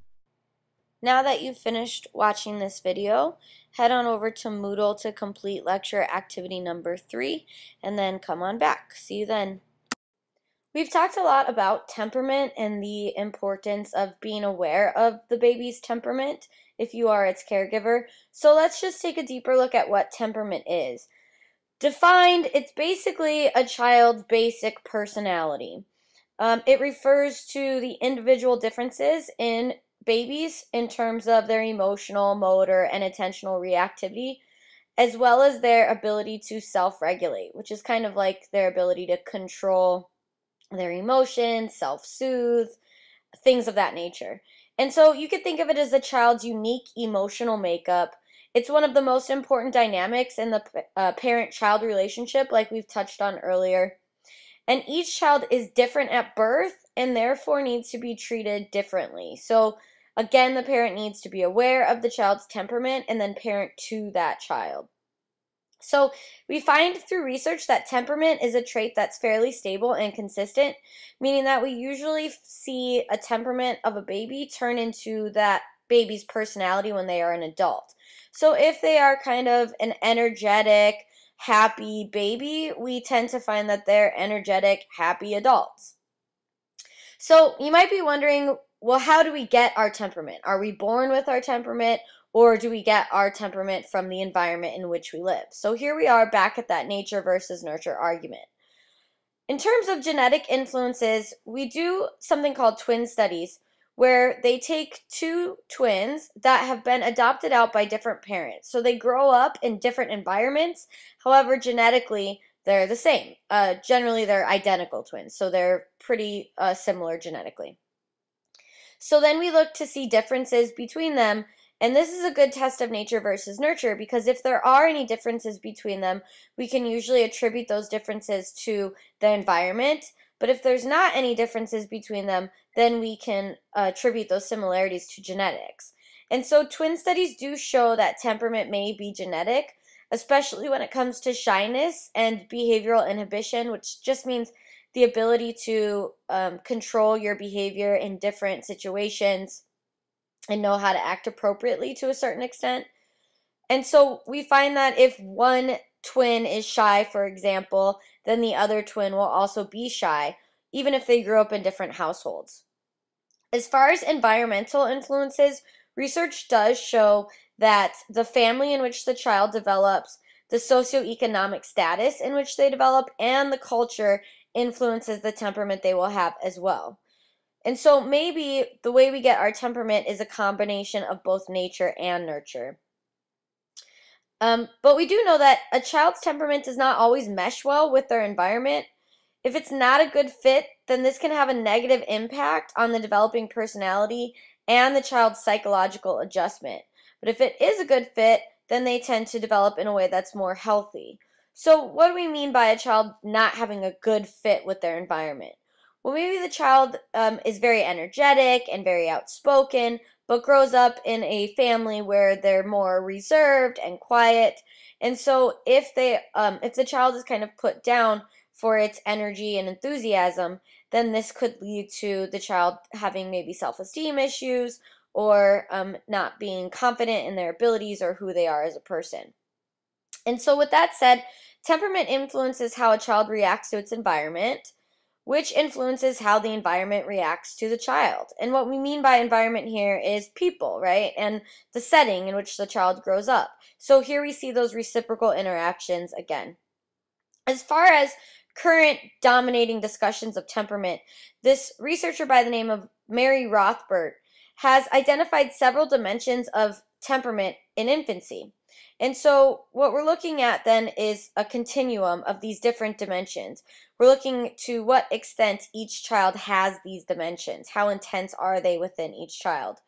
Now that you've finished watching this video, head on over to Moodle to complete lecture activity number 3, and then come on back. See you then. We've talked a lot about temperament and the importance of being aware of the baby's temperament if you are its caregiver. So let's just take a deeper look at what temperament is. Defined, it's basically a child's basic personality. It refers to the individual differences in babies in terms of their emotional, motor, and attentional reactivity, as well as their ability to self-regulate, which is kind of like their ability to control their emotions, self-soothe, things of that nature. And so you could think of it as a child's unique emotional makeup. It's one of the most important dynamics in the parent-child relationship, like we've touched on earlier. And each child is different at birth and therefore needs to be treated differently. So again, the parent needs to be aware of the child's temperament and then parent to that child. So we find through research that temperament is a trait that's fairly stable and consistent, meaning that we usually see a temperament of a baby turn into that baby's personality when they are an adult. So if they are kind of an energetic, happy baby, we tend to find that they're energetic, happy adults. So you might be wondering, well, how do we get our temperament? Are we born with our temperament, or do we get our temperament from the environment in which we live? So here we are back at that nature versus nurture argument. In terms of genetic influences, we do something called twin studies, where they take two twins that have been adopted out by different parents. So they grow up in different environments, however, genetically, they're the same. Generally, they're identical twins, so they're pretty similar genetically. So then we look to see differences between them, and this is a good test of nature versus nurture, because if there are any differences between them, we can usually attribute those differences to the environment. But if there's not any differences between them, then we can attribute those similarities to genetics. And so twin studies do show that temperament may be genetic, especially when it comes to shyness and behavioral inhibition, which just means the ability to control your behavior in different situations and know how to act appropriately to a certain extent. And so we find that if one twin is shy, for example, then the other twin will also be shy, even if they grew up in different households. As far as environmental influences, research does show that the family in which the child develops, the socioeconomic status in which they develop, and the culture influences the temperament they will have as well. And so maybe the way we get our temperament is a combination of both nature and nurture. But we do know that a child's temperament does not always mesh well with their environment. If it's not a good fit, then this can have a negative impact on the developing personality and the child's psychological adjustment. But if it is a good fit, then they tend to develop in a way that's more healthy. So what do we mean by a child not having a good fit with their environment? Well, maybe the child is very energetic and very outspoken, but grows up in a family where they're more reserved and quiet. And so if the child is kind of put down for its energy and enthusiasm, then this could lead to the child having maybe self-esteem issues or not being confident in their abilities or who they are as a person. And so with that said, temperament influences how a child reacts to its environment, which influences how the environment reacts to the child. And what we mean by environment here is people, right? And the setting in which the child grows up. So here we see those reciprocal interactions again. As far as current dominating discussions of temperament, this researcher by the name of Mary Rothbard has identified several dimensions of temperament in infancy. And so what we're looking at then is a continuum of these different dimensions. We're looking to what extent each child has these dimensions. How intense are they within each child?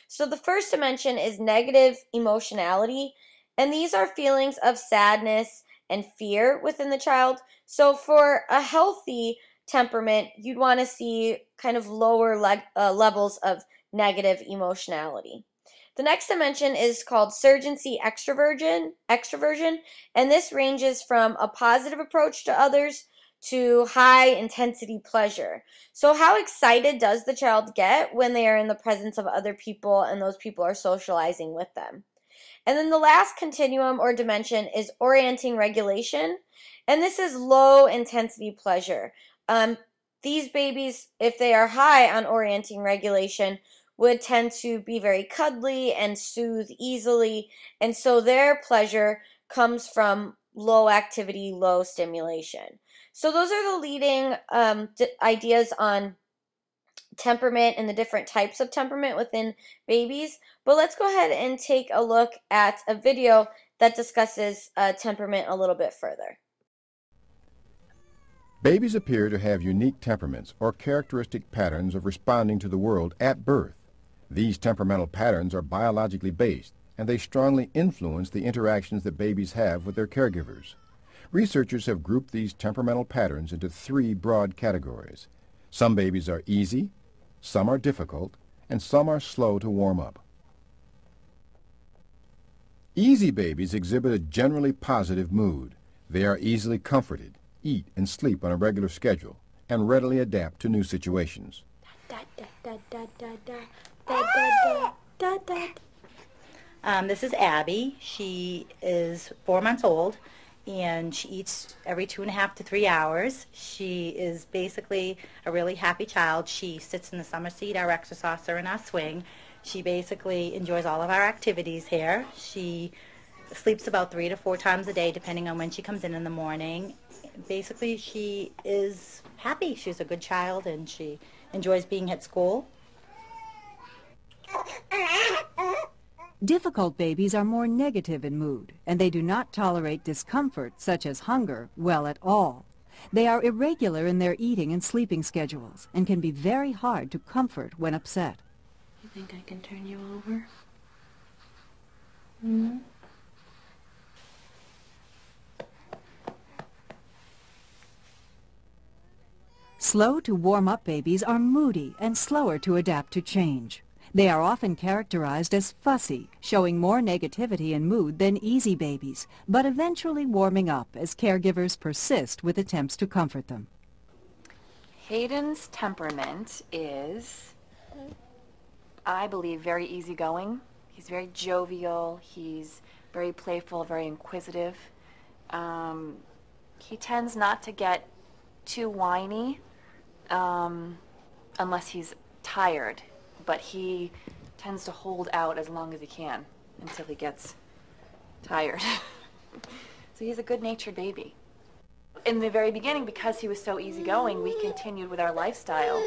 So the first dimension is negative emotionality, and these are feelings of sadness and fear within the child. So for a healthy temperament, you'd want to see kind of lower levels of negative emotionality. The next dimension is called surgency extroversion, and this ranges from a positive approach to others to high intensity pleasure. So how excited does the child get when they are in the presence of other people and those people are socializing with them? And then the last continuum or dimension is orienting regulation, and this is low intensity pleasure. These babies, if they are high on orienting regulation, would tend to be very cuddly and soothe easily, and so their pleasure comes from low activity, low stimulation. So those are the leading ideas on temperament and the different types of temperament within babies. But let's go ahead and take a look at a video that discusses temperament a little bit further. Babies appear to have unique temperaments or characteristic patterns of responding to the world at birth. These temperamental patterns are biologically based, and they strongly influence the interactions that babies have with their caregivers. Researchers have grouped these temperamental patterns into three broad categories. Some babies are easy, some are difficult, and some are slow to warm up. Easy babies exhibit a generally positive mood. They are easily comforted, eat and sleep on a regular schedule, and readily adapt to new situations. This is Abby. She is 4 months old, and she eats every 2.5 to 3 hours. She is basically a really happy child. She sits in the summer seat, our exerciser, and our swing. She basically enjoys all of our activities here. She sleeps about 3 to 4 times a day, depending on when she comes in the morning. basically she is happy. She's a good child and she enjoys being at school. Difficult babies are more negative in mood, and they do not tolerate discomfort, such as hunger, well at all. They are irregular in their eating and sleeping schedules, and can be very hard to comfort when upset. You think I can turn you over? Mm-hmm. Slow to warm up babies are moody and slower to adapt to change. They are often characterized as fussy, showing more negativity in mood than easy babies, but eventually warming up as caregivers persist with attempts to comfort them. Hayden's temperament is, I believe, very easygoing. He's very jovial, he's very playful, very inquisitive. He tends not to get too whiny unless he's tired, but he tends to hold out as long as he can until he gets tired. So he's a good-natured baby. In the very beginning, because he was so easygoing, we continued with our lifestyle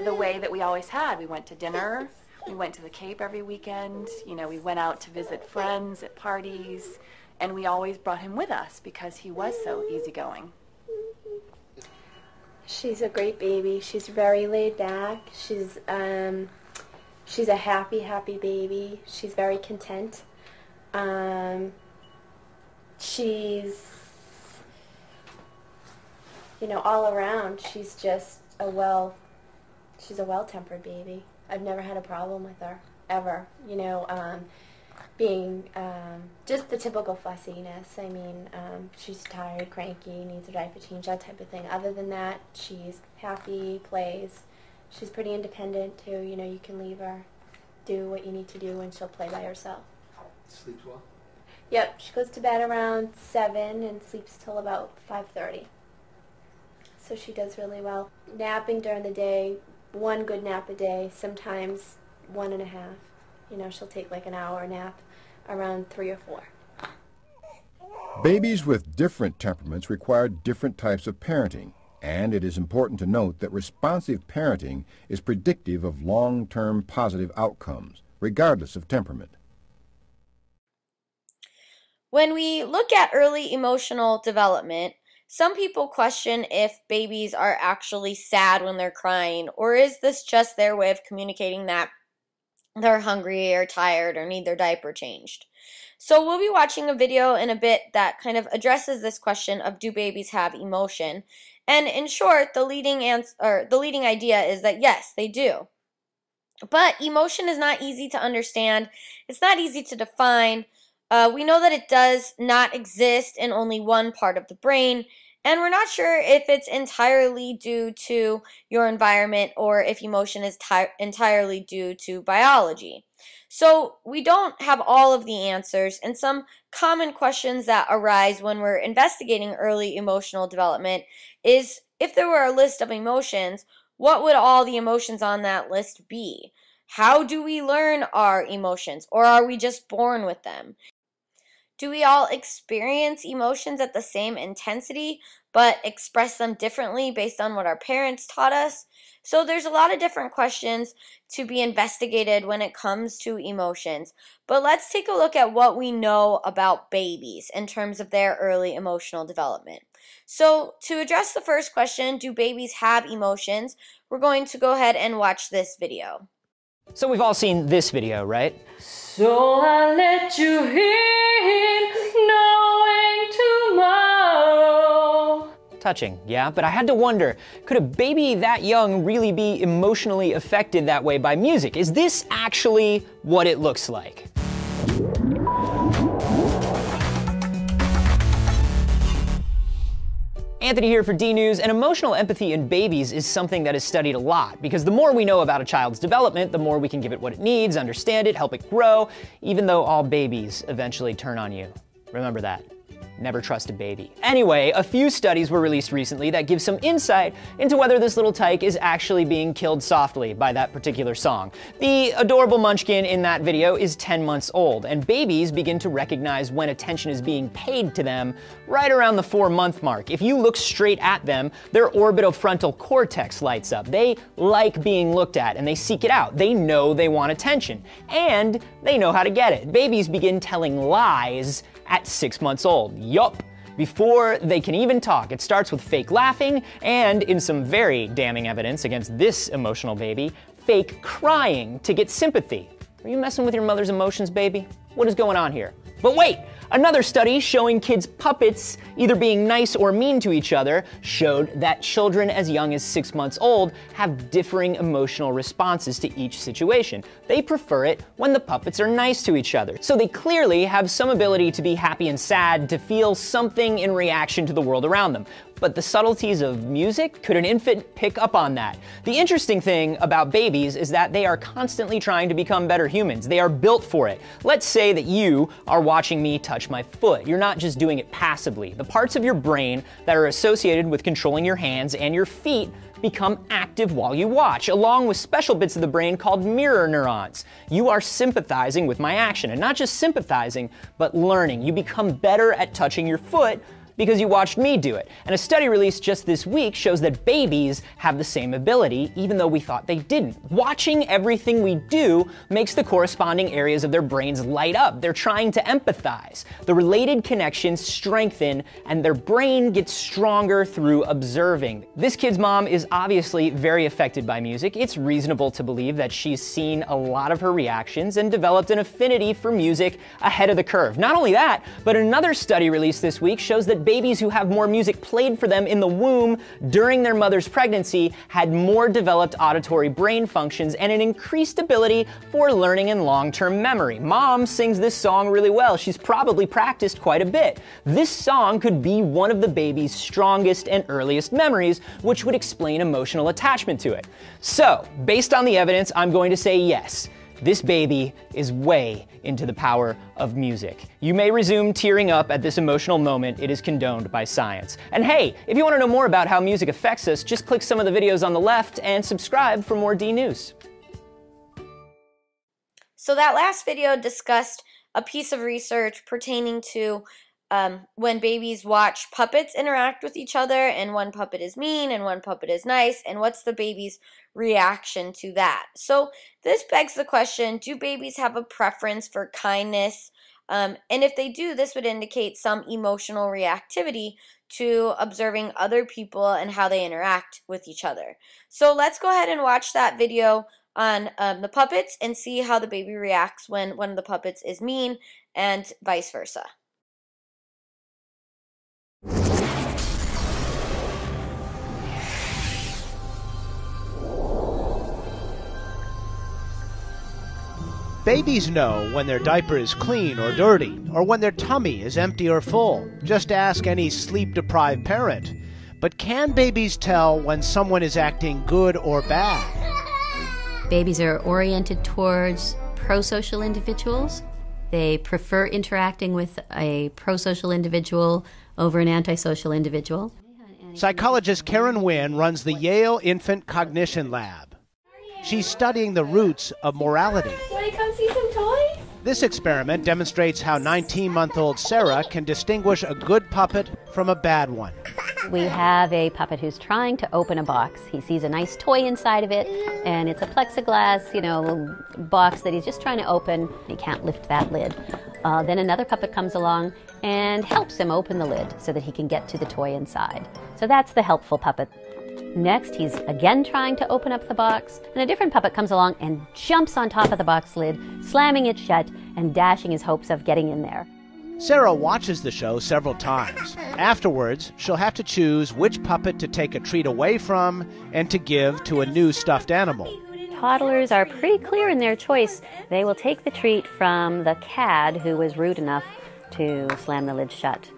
the way that we always had. We went to dinner, we went to the Cape every weekend, you know, we went out to visit friends at parties, and we always brought him with us because he was so easygoing. She's a great baby. She's very laid back. She's a happy baby. She's very content. She's, you know, all around, she's just she's a well-tempered baby. I've never had a problem with her, ever. You know, being just the typical fussiness. I mean, she's tired, cranky, needs a diaper change, that type of thing. Other than that, she's happy, plays. She's pretty independent, too. You know, you can leave her, do what you need to do, and she'll play by herself. Sleeps well? Yep, she goes to bed around 7 and sleeps till about 5:30. So she does really well. Napping during the day, 1 good nap a day, sometimes 1.5. You know, she'll take like an hour nap around 3 or 4. Babies with different temperaments require different types of parenting, and it is important to note that responsive parenting is predictive of long-term positive outcomes, regardless of temperament. When we look at early emotional development, some people question if babies are actually sad when they're crying, or is this just their way of communicating that they're hungry or tired or need their diaper changed. So we'll be watching a video in a bit that kind of addresses this question of, do babies have emotion? And in short, the leading idea is that yes, they do. But emotion is not easy to understand. It's not easy to define. We know that it does not exist in only one part of the brain, and we're not sure if it's entirely due to your environment or if emotion is entirely due to biology. So we don't have all of the answers, and some common questions that arise when we're investigating early emotional development is, if there were a list of emotions, what would all the emotions on that list be? How do we learn our emotions, or are we just born with them? Do we all experience emotions at the same intensity, but express them differently based on what our parents taught us? So there's a lot of different questions to be investigated when it comes to emotions. But let's take a look at what we know about babies in terms of their early emotional development. So to address the first question, do babies have emotions? We're going to go ahead and watch this video. So we've all seen this video, right? So I let you in, knowing tomorrow. Touching, yeah, but I had to wonder, could a baby that young really be emotionally affected that way by music? Is this actually what it looks like? Anthony here for D-News, and emotional empathy in babies is something that is studied a lot, because the more we know about a child's development, the more we can give it what it needs, understand it, help it grow, even though all babies eventually turn on you. Remember that. never trust a baby. Anyway, a few studies were released recently that give some insight into whether this little tyke is actually being killed softly by that particular song. The adorable munchkin in that video is 10 months old, and babies begin to recognize when attention is being paid to them right around the 4-month mark. If you look straight at them, their orbitofrontal cortex lights up. They like being looked at, and they seek it out. They know they want attention, and they know how to get it. Babies begin telling lies at 6 months old. Yup. Before they can even talk. It starts with fake laughing, and in some very damning evidence against this emotional baby, fake crying to get sympathy. Are you messing with your mother's emotions, baby? What is going on here? But wait! Another study showing kids' puppets either being nice or mean to each other showed that children as young as 6 months old have differing emotional responses to each situation. They prefer it when the puppets are nice to each other. So they clearly have some ability to be happy and sad, to feel something in reaction to the world around them. But the subtleties of music, could an infant pick up on that? The interesting thing about babies is that they are constantly trying to become better humans. They are built for it. Let's say that you are watching me touch my foot. You're not just doing it passively. The parts of your brain that are associated with controlling your hands and your feet become active while you watch, along with special bits of the brain called mirror neurons. You are sympathizing with my action, and not just sympathizing, but learning. You become better at touching your foot because you watched me do it. And a study released just this week shows that babies have the same ability, even though we thought they didn't. Watching everything we do makes the corresponding areas of their brains light up. They're trying to empathize. The related connections strengthen, and their brain gets stronger through observing. This kid's mom is obviously very affected by music. It's reasonable to believe that she's seen a lot of her reactions and developed an affinity for music ahead of the curve. Not only that, but another study released this week shows that babies who have more music played for them in the womb during their mother's pregnancy had more developed auditory brain functions and an increased ability for learning and long-term memory. Mom sings this song really well. She's probably practiced quite a bit. This song could be one of the baby's strongest and earliest memories, which would explain emotional attachment to it. So, based on the evidence, I'm going to say yes. This baby is way into the power of music. You may resume tearing up at this emotional moment. It is condoned by science. And hey, if you want to know more about how music affects us, just click some of the videos on the left and subscribe for more D News. So that last video discussed a piece of research pertaining to when babies watch puppets interact with each other, and one puppet is mean and one puppet is nice, and what's the baby's reaction to that. So this begs the question, do babies have a preference for kindness? And if they do, this would indicate some emotional reactivity to observing other people and how they interact with each other. So let's go ahead and watch that video on the puppets and see how the baby reacts when one of the puppets is mean and vice versa. Babies know when their diaper is clean or dirty, or when their tummy is empty or full. Just ask any sleep-deprived parent. But can babies tell when someone is acting good or bad? Babies are oriented towards pro-social individuals. They prefer interacting with a pro-social individual over an antisocial individual. Psychologist Karen Wynn runs the Yale Infant Cognition Lab. She's studying the roots of morality. Want to come see some toys? This experiment demonstrates how 19-month-old Sarah can distinguish a good puppet from a bad one. We have a puppet who's trying to open a box. He sees a nice toy inside of it, and it's a plexiglass, box that he's just trying to open. He can't lift that lid. Then another puppet comes along and helps him open the lid so that he can get to the toy inside. So that's the helpful puppet. Next, he's again trying to open up the box, and a different puppet comes along and jumps on top of the box lid, slamming it shut and dashing his hopes of getting in there. Sarah watches the show several times. Afterwards, she'll have to choose which puppet to take a treat away from and to give to a new stuffed animal. Toddlers are pretty clear in their choice. They will take the treat from the cad who was rude enough to slam the lid shut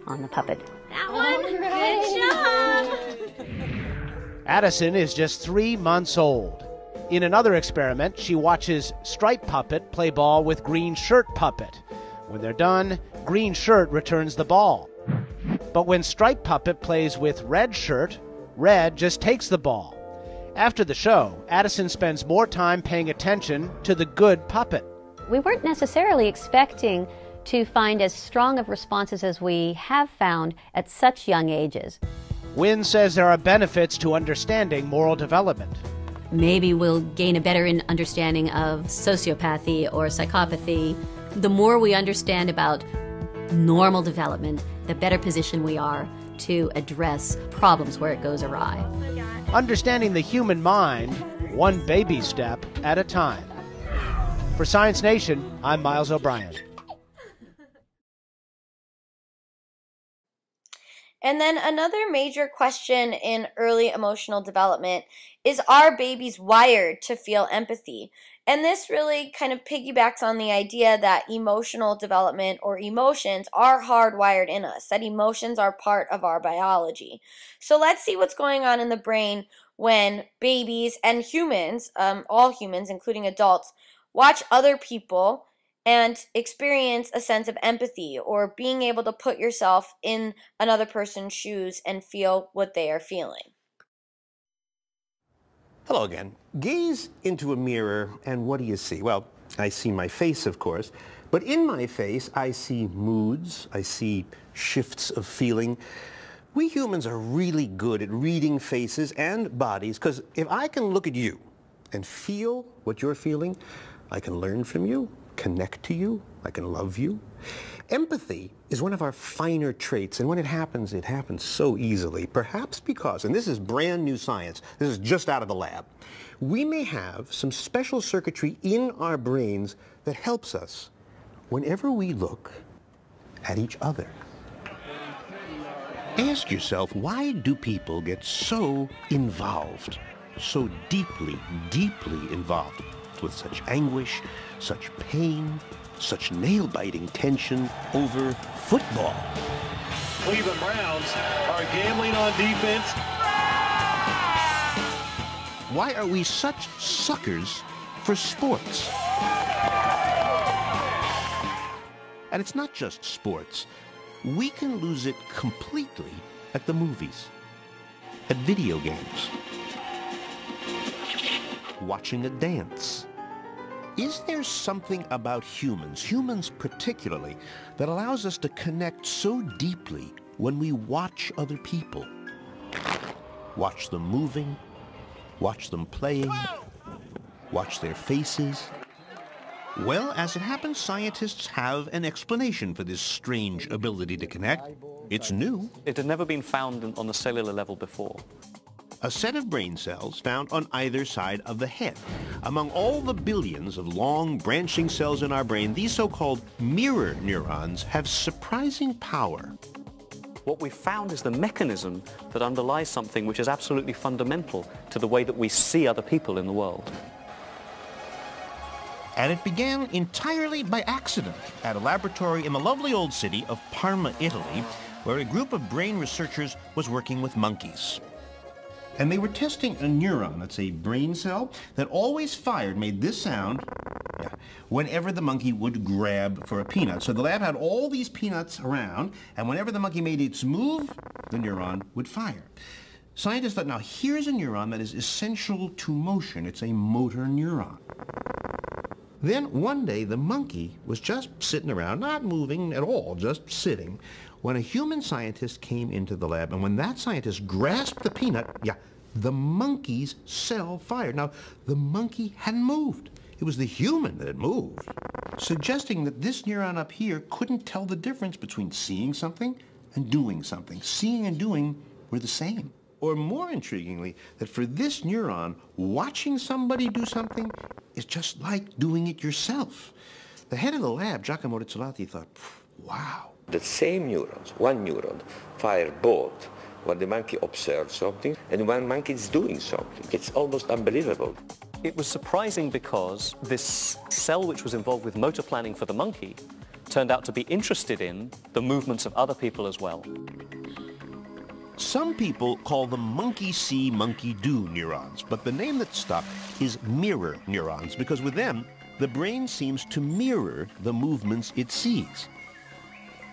on the puppet. That one, good job! Addison is just 3 months old. In another experiment, she watches Stripe Puppet play ball with Green Shirt Puppet. When they're done, Green Shirt returns the ball. But when Stripe Puppet plays with Red Shirt, Red just takes the ball. After the show, Addison spends more time paying attention to the good puppet. We weren't necessarily expecting to find as strong of responses as we have found at such young ages. Wynn says there are benefits to understanding moral development. Maybe we'll gain a better understanding of sociopathy or psychopathy. The more we understand about normal development, the better position we are to address problems where it goes awry. Understanding the human mind, one baby step at a time. For Science Nation, I'm Miles O'Brien. And then another major question in early emotional development is, are babies wired to feel empathy? And this really kind of piggybacks on the idea that emotional development or emotions are hardwired in us, that emotions are part of our biology. So let's see what's going on in the brain when babies and humans, all humans, including adults, watch other people and experience a sense of empathy or being able to put yourself in another person's shoes and feel what they are feeling. Hello again. Gaze into a mirror and what do you see? Well, I see my face, of course, but in my face I see moods, I see shifts of feeling. We humans are really good at reading faces and bodies, because if I can look at you and feel what you're feeling, I can learn from you, connect to you, I can love you. Empathy is one of our finer traits, and when it happens so easily, perhaps because, and this is brand new science, this is just out of the lab, we may have some special circuitry in our brains that helps us whenever we look at each other. Ask yourself, why do people get so involved, so deeply, deeply involved, with such anguish, such pain, such nail-biting tension over football? Cleveland Browns are gambling on defense. Why are we such suckers for sports? And it's not just sports. We can lose it completely at the movies, at video games, watching a dance. Is there something about humans particularly, that allows us to connect so deeply when we watch other people? Watch them moving, watch them playing, watch their faces. Well, as it happens, scientists have an explanation for this strange ability to connect. It's new. It had never been found on the cellular level before. A set of brain cells found on either side of the head. Among all the billions of long branching cells in our brain, these so-called mirror neurons have surprising power. What we found is the mechanism that underlies something which is absolutely fundamental to the way that we see other people in the world. And it began entirely by accident at a laboratory in the lovely old city of Parma, Italy, where a group of brain researchers was working with monkeys. And they were testing a neuron, that's a brain cell, that always made this sound, whenever the monkey would grab for a peanut. So the lab had all these peanuts around, and whenever the monkey made its move, the neuron would fire. Scientists thought, now here's a neuron that is essential to motion. It's a motor neuron. Then one day the monkey was just sitting around, not moving at all, just sitting, when a human scientist came into the lab, and when that scientist grasped the peanut, the monkey's cell fired. Now, the monkey hadn't moved. It was the human that had moved, suggesting that this neuron up here couldn't tell the difference between seeing something and doing something. Seeing and doing were the same. Or more intriguingly, that for this neuron, watching somebody do something is just like doing it yourself. The head of the lab, Giacomo Rizzolatti, thought, wow. The same neurons, one neuron, fire both when the monkey observes something and when monkey is doing something. It's almost unbelievable. It was surprising because this cell which was involved with motor planning for the monkey turned out to be interested in the movements of other people as well. Some people call them monkey see, monkey do neurons, but the name that stuck is mirror neurons, because with them, the brain seems to mirror the movements it sees.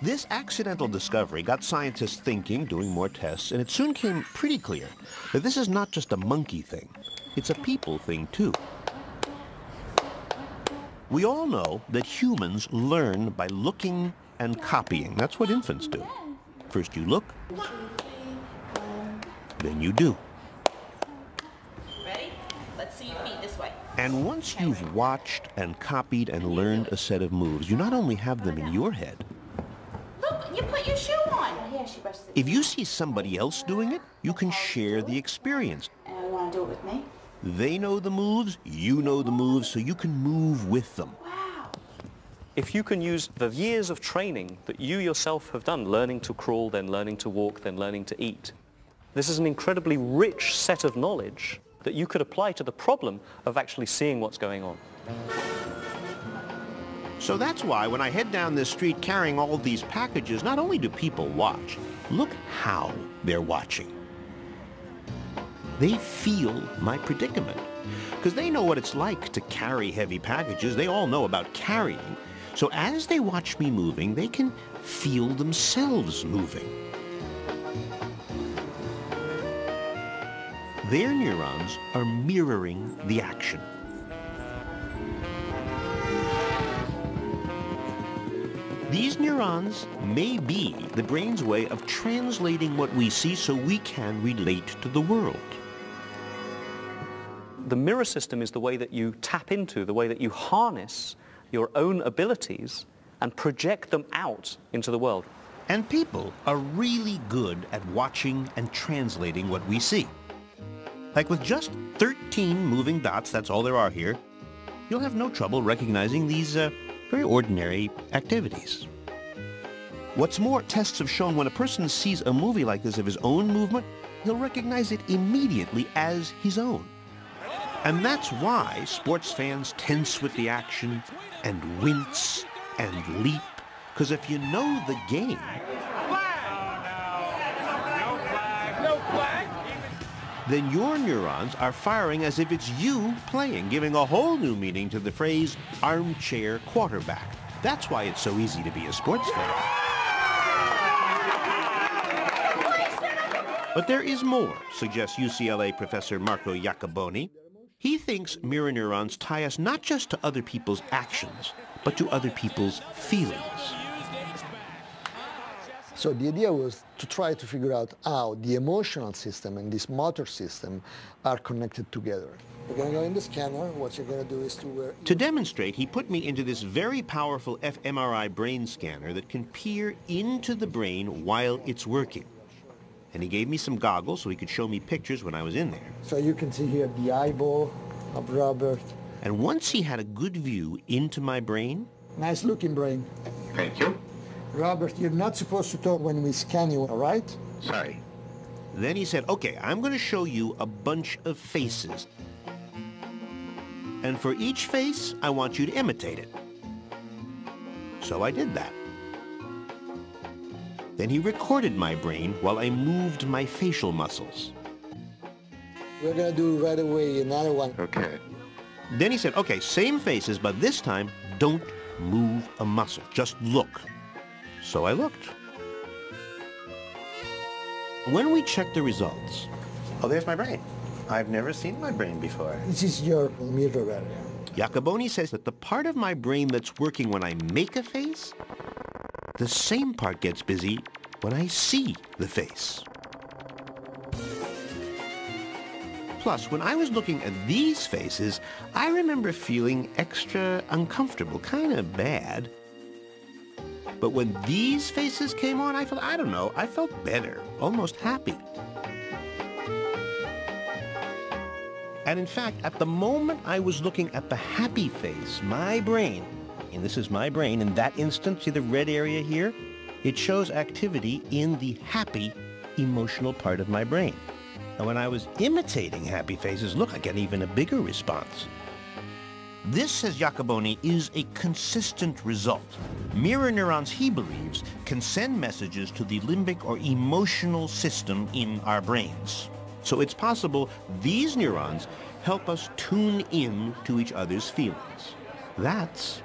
This accidental discovery got scientists thinking, doing more tests, and it soon came pretty clear that this is not just a monkey thing. It's a people thing, too. We all know that humans learn by looking and copying. That's what infants do. First you look, then you do. Ready? Let's see your feet this way. And once you've watched and copied and learned a set of moves, you not only have them in your head, Look, you put your shoe on. Here, she brushes it. if you see somebody else doing it, you can share the experience. And you want to do it with me? They know the moves, you know the moves, so you can move with them. If you can use the years of training that you yourself have done, learning to crawl, then learning to walk, then learning to eat, this is an incredibly rich set of knowledge that you could apply to the problem of actually seeing what's going on. So that's why when I head down this street carrying all of these packages, not only do people watch, look how they're watching. They feel my predicament, because they know what it's like to carry heavy packages. They all know about carrying. So as they watch me moving, they can feel themselves moving. Their neurons are mirroring the action. These neurons may be the brain's way of translating what we see so we can relate to the world. The mirror system is the way that you tap into, the way that you harness your own abilities and project them out into the world. And people are really good at watching and translating what we see. Like with just 13 moving dots, that's all there are here, you'll have no trouble recognizing these very ordinary activities. What's more, tests have shown when a person sees a movie like this of his own movement, he'll recognize it immediately as his own. And that's why sports fans tense with the action and wince and leap, because if you know the game, then your neurons are firing as if it's you playing, giving a whole new meaning to the phrase armchair quarterback. That's why it's so easy to be a sports fan. But there is more, suggests UCLA professor Marco Iacoboni. He thinks mirror neurons tie us not just to other people's actions, but to other people's feelings. So the idea was to try to figure out how the emotional system and this motor system are connected together. We're going to go in the scanner. What you're going to do is To demonstrate, he put me into this very powerful fMRI brain scanner that can peer into the brain while it's working. And he gave me some goggles so he could show me pictures when I was in there. So you can see here the eyeball of Robert. And once he had a good view into my brain... Nice looking brain. Thank you. Robert, you're not supposed to talk when we scan you, all right? Sorry. Then he said, okay, I'm going to show you a bunch of faces. And for each face, I want you to imitate it. So I did that. Then he recorded my brain while I moved my facial muscles. We're going to do right away another one. Okay. Then he said, okay, same faces, but this time, don't move a muscle. Just look. So I looked. When we checked the results... Oh, there's my brain. I've never seen my brain before. This is your mirror area. Iacoboni says that the part of my brain that's working when I make a face, the same part gets busy when I see the face. Plus, when I was looking at these faces, I remember feeling extra uncomfortable, kind of bad. But when these faces came on, I felt better, almost happy. And in fact, at the moment I was looking at the happy face, my brain, and this is my brain, in that instant, see the red area here? It shows activity in the happy, emotional part of my brain. And when I was imitating happy faces, look, I get even a bigger response. This, says Iacoboni, is a consistent result. Mirror neurons, he believes, can send messages to the limbic or emotional system in our brains. So it's possible these neurons help us tune in to each other's feelings. That's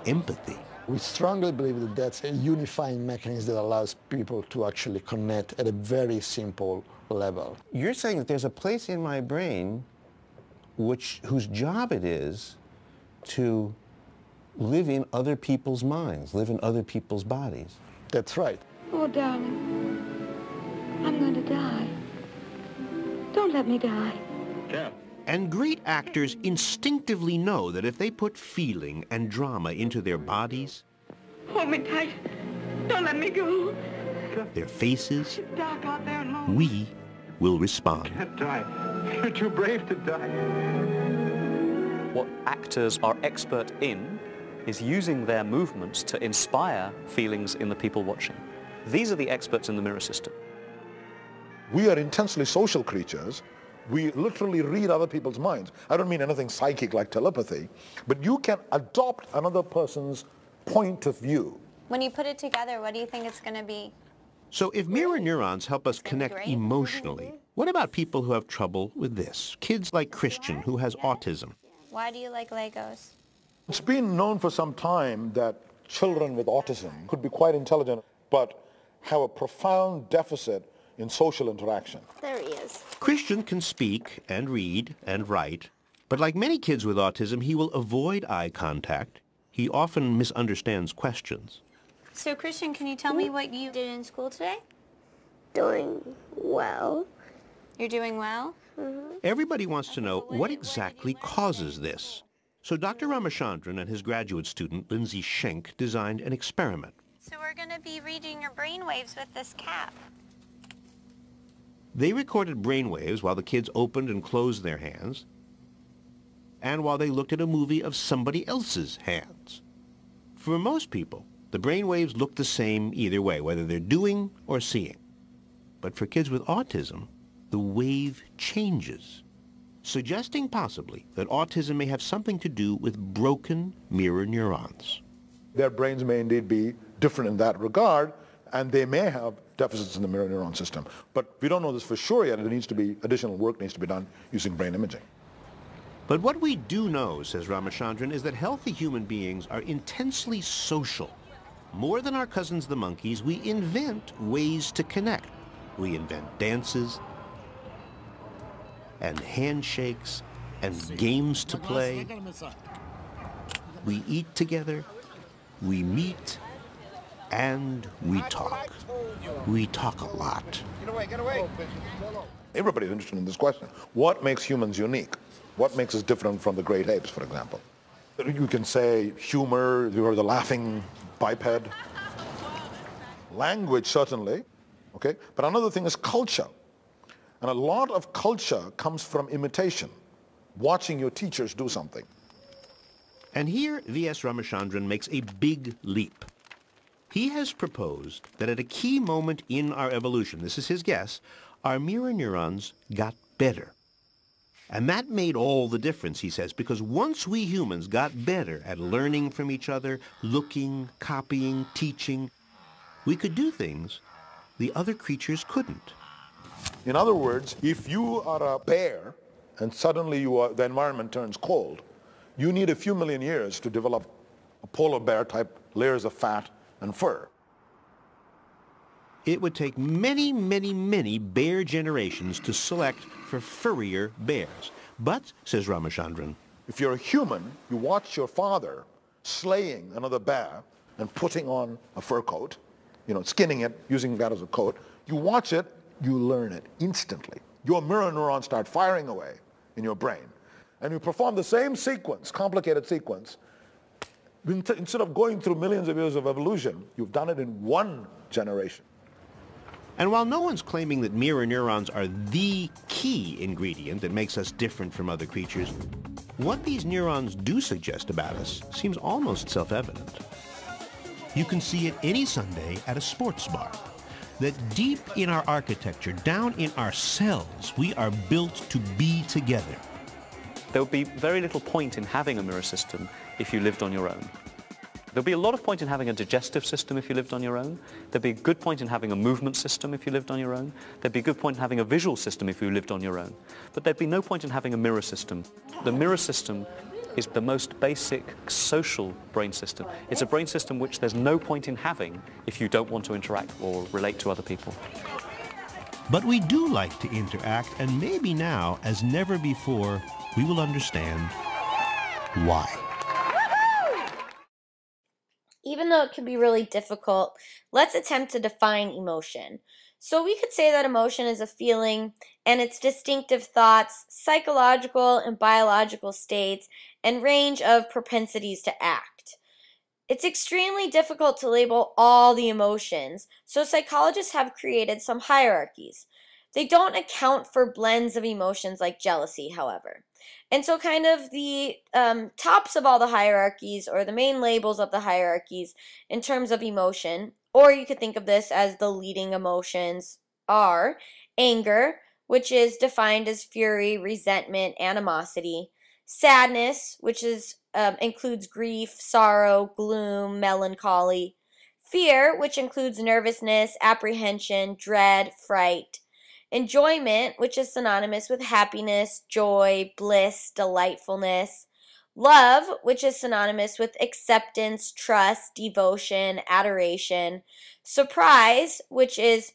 empathy. We strongly believe that that's a unifying mechanism that allows people to actually connect at a very simple level. You're saying that there's a place in my brain whose job it is to live in other people's minds, live in other people's bodies. That's right. Oh, darling, I'm going to die. Don't let me die. Yeah. And great actors instinctively know that if they put feeling and drama into their bodies, Hold me tight. Don't let me go. their faces, It's dark out there alone. we will respond. Can't die. You're too brave to die. What actors are expert in is using their movements to inspire feelings in the people watching. These are the experts in the mirror system. We are intensely social creatures. We literally read other people's minds. I don't mean anything psychic like telepathy, but you can adopt another person's point of view. When you put it together, what do you think it's going to be? So if mirror neurons help us connect emotionally, what about people who have trouble with this? Kids like Christian, who has autism. Why do you like Legos? It's been known for some time that children with autism could be quite intelligent, but have a profound deficit in social interaction. There he is. Christian can speak and read and write, but like many kids with autism, he will avoid eye contact. He often misunderstands questions. So, Christian, can you tell me what you did in school today? Doing well. You're doing well? Everybody wants to know what exactly causes this. So Dr. Ramachandran and his graduate student, Lindsay Schenk, designed an experiment. So we're going to be reading your brain waves with this cap. They recorded brain waves while the kids opened and closed their hands, and while they looked at a movie of somebody else's hands. For most people, the brain waves look the same either way, whether they're doing or seeing. But for kids with autism, the wave changes, suggesting possibly that autism may have something to do with broken mirror neurons. Their brains may indeed be different in that regard, and they may have deficits in the mirror neuron system. But we don't know this for sure yet, and additional work needs to be done using brain imaging. But what we do know, says Ramachandran, is that healthy human beings are intensely social. More than our cousins the monkeys, we invent ways to connect. We invent dances and handshakes and games to play. We eat together, we meet, and we talk. We talk a lot. Get away, get away. Everybody's interested in this question. What makes humans unique? What makes us different from the great apes, for example? You can say humor, you're the laughing biped. Language, certainly, okay? But another thing is culture. And a lot of culture comes from imitation, watching your teachers do something. And here V.S. Ramachandran makes a big leap. He has proposed that at a key moment in our evolution, this is his guess, our mirror neurons got better. And that made all the difference, he says, because once we humans got better at learning from each other, looking, copying, teaching, we could do things the other creatures couldn't. In other words, if you are a bear and suddenly the environment turns cold, you need a few million years to develop a polar bear type layers of fat and fur. It would take many, many, many bear generations to select for furrier bears. But, says Ramachandran, if you're a human, you watch your father slaying another bear and putting on a fur coat, skinning it, using that as a coat. You watch it, you learn it instantly. Your mirror neurons start firing away in your brain. And you perform the same sequence, complicated sequence. Instead of going through millions of years of evolution, you've done it in one generation. And while no one's claiming that mirror neurons are the key ingredient that makes us different from other creatures, what these neurons do suggest about us seems almost self-evident. You can see it any Sunday at a sports bar. That deep in our architecture, down in our cells, we are built to be together. There would be very little point in having a mirror system if you lived on your own. There'd be a lot of point in having a digestive system if you lived on your own. There'd be a good point in having a movement system if you lived on your own. There'd be a good point in having a visual system if you lived on your own. But there'd be no point in having a mirror system. The mirror system is the most basic social brain system. It's a brain system which there's no point in having if you don't want to interact or relate to other people. But we do like to interact, and maybe now, as never before, we will understand why. Even though it can be really difficult, let's attempt to define emotion. So we could say that emotion is a feeling and its distinctive thoughts, psychological and biological states, and range of propensities to act. It's extremely difficult to label all the emotions, so psychologists have created some hierarchies. They don't account for blends of emotions like jealousy, however. And so kind of the tops of all the hierarchies, or the main labels of the hierarchies in terms of emotion, or you could think of this as the leading emotions, are anger, which is defined as fury, resentment, animosity; sadness, which is includes grief, sorrow, gloom, melancholy; fear, which includes nervousness, apprehension, dread, fright; enjoyment, which is synonymous with happiness, joy, bliss, delightfulness; love, which is synonymous with acceptance, trust, devotion, adoration; surprise, which is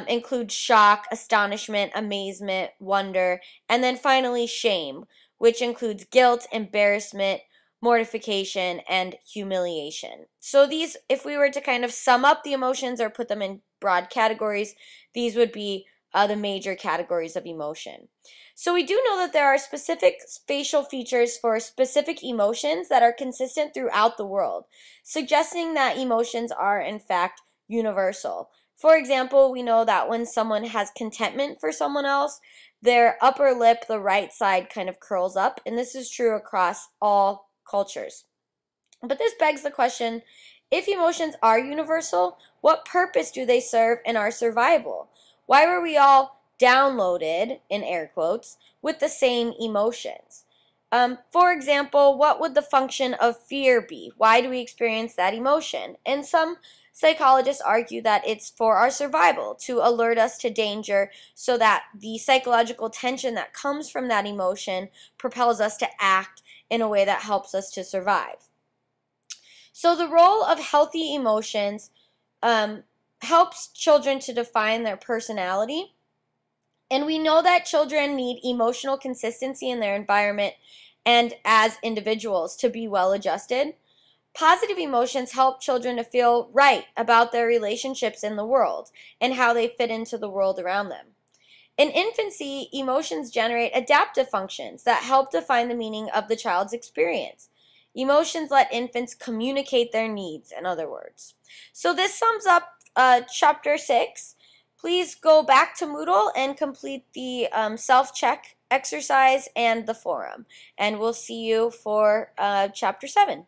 includes shock, astonishment, amazement, wonder; and then finally shame, which includes guilt, embarrassment, mortification, and humiliation. So these, if we were to kind of sum up the emotions or put them in broad categories, these would be the major categories of emotion. So we do know that there are specific facial features for specific emotions that are consistent throughout the world, suggesting that emotions are in fact universal. For example, we know that when someone has contentment for someone else, their upper lip, the right side, kind of curls up, and this is true across all cultures. But this begs the question, if emotions are universal, what purpose do they serve in our survival? Why were we all downloaded, in air quotes, with the same emotions? For example, what would the function of fear be? Why do we experience that emotion? And some psychologists argue that it's for our survival, to alert us to danger, so that the psychological tension that comes from that emotion propels us to act in a way that helps us to survive. So the role of healthy emotions helps children to define their personality. And we know that children need emotional consistency in their environment and as individuals to be well adjusted. Positive emotions help children to feel right about their relationships in the world and how they fit into the world around them. In infancy, emotions generate adaptive functions that help define the meaning of the child's experience. Emotions let infants communicate their needs, in other words. So this sums up Chapter 6. Please go back to Moodle and complete the self-check exercise and the forum. And we'll see you for Chapter 7.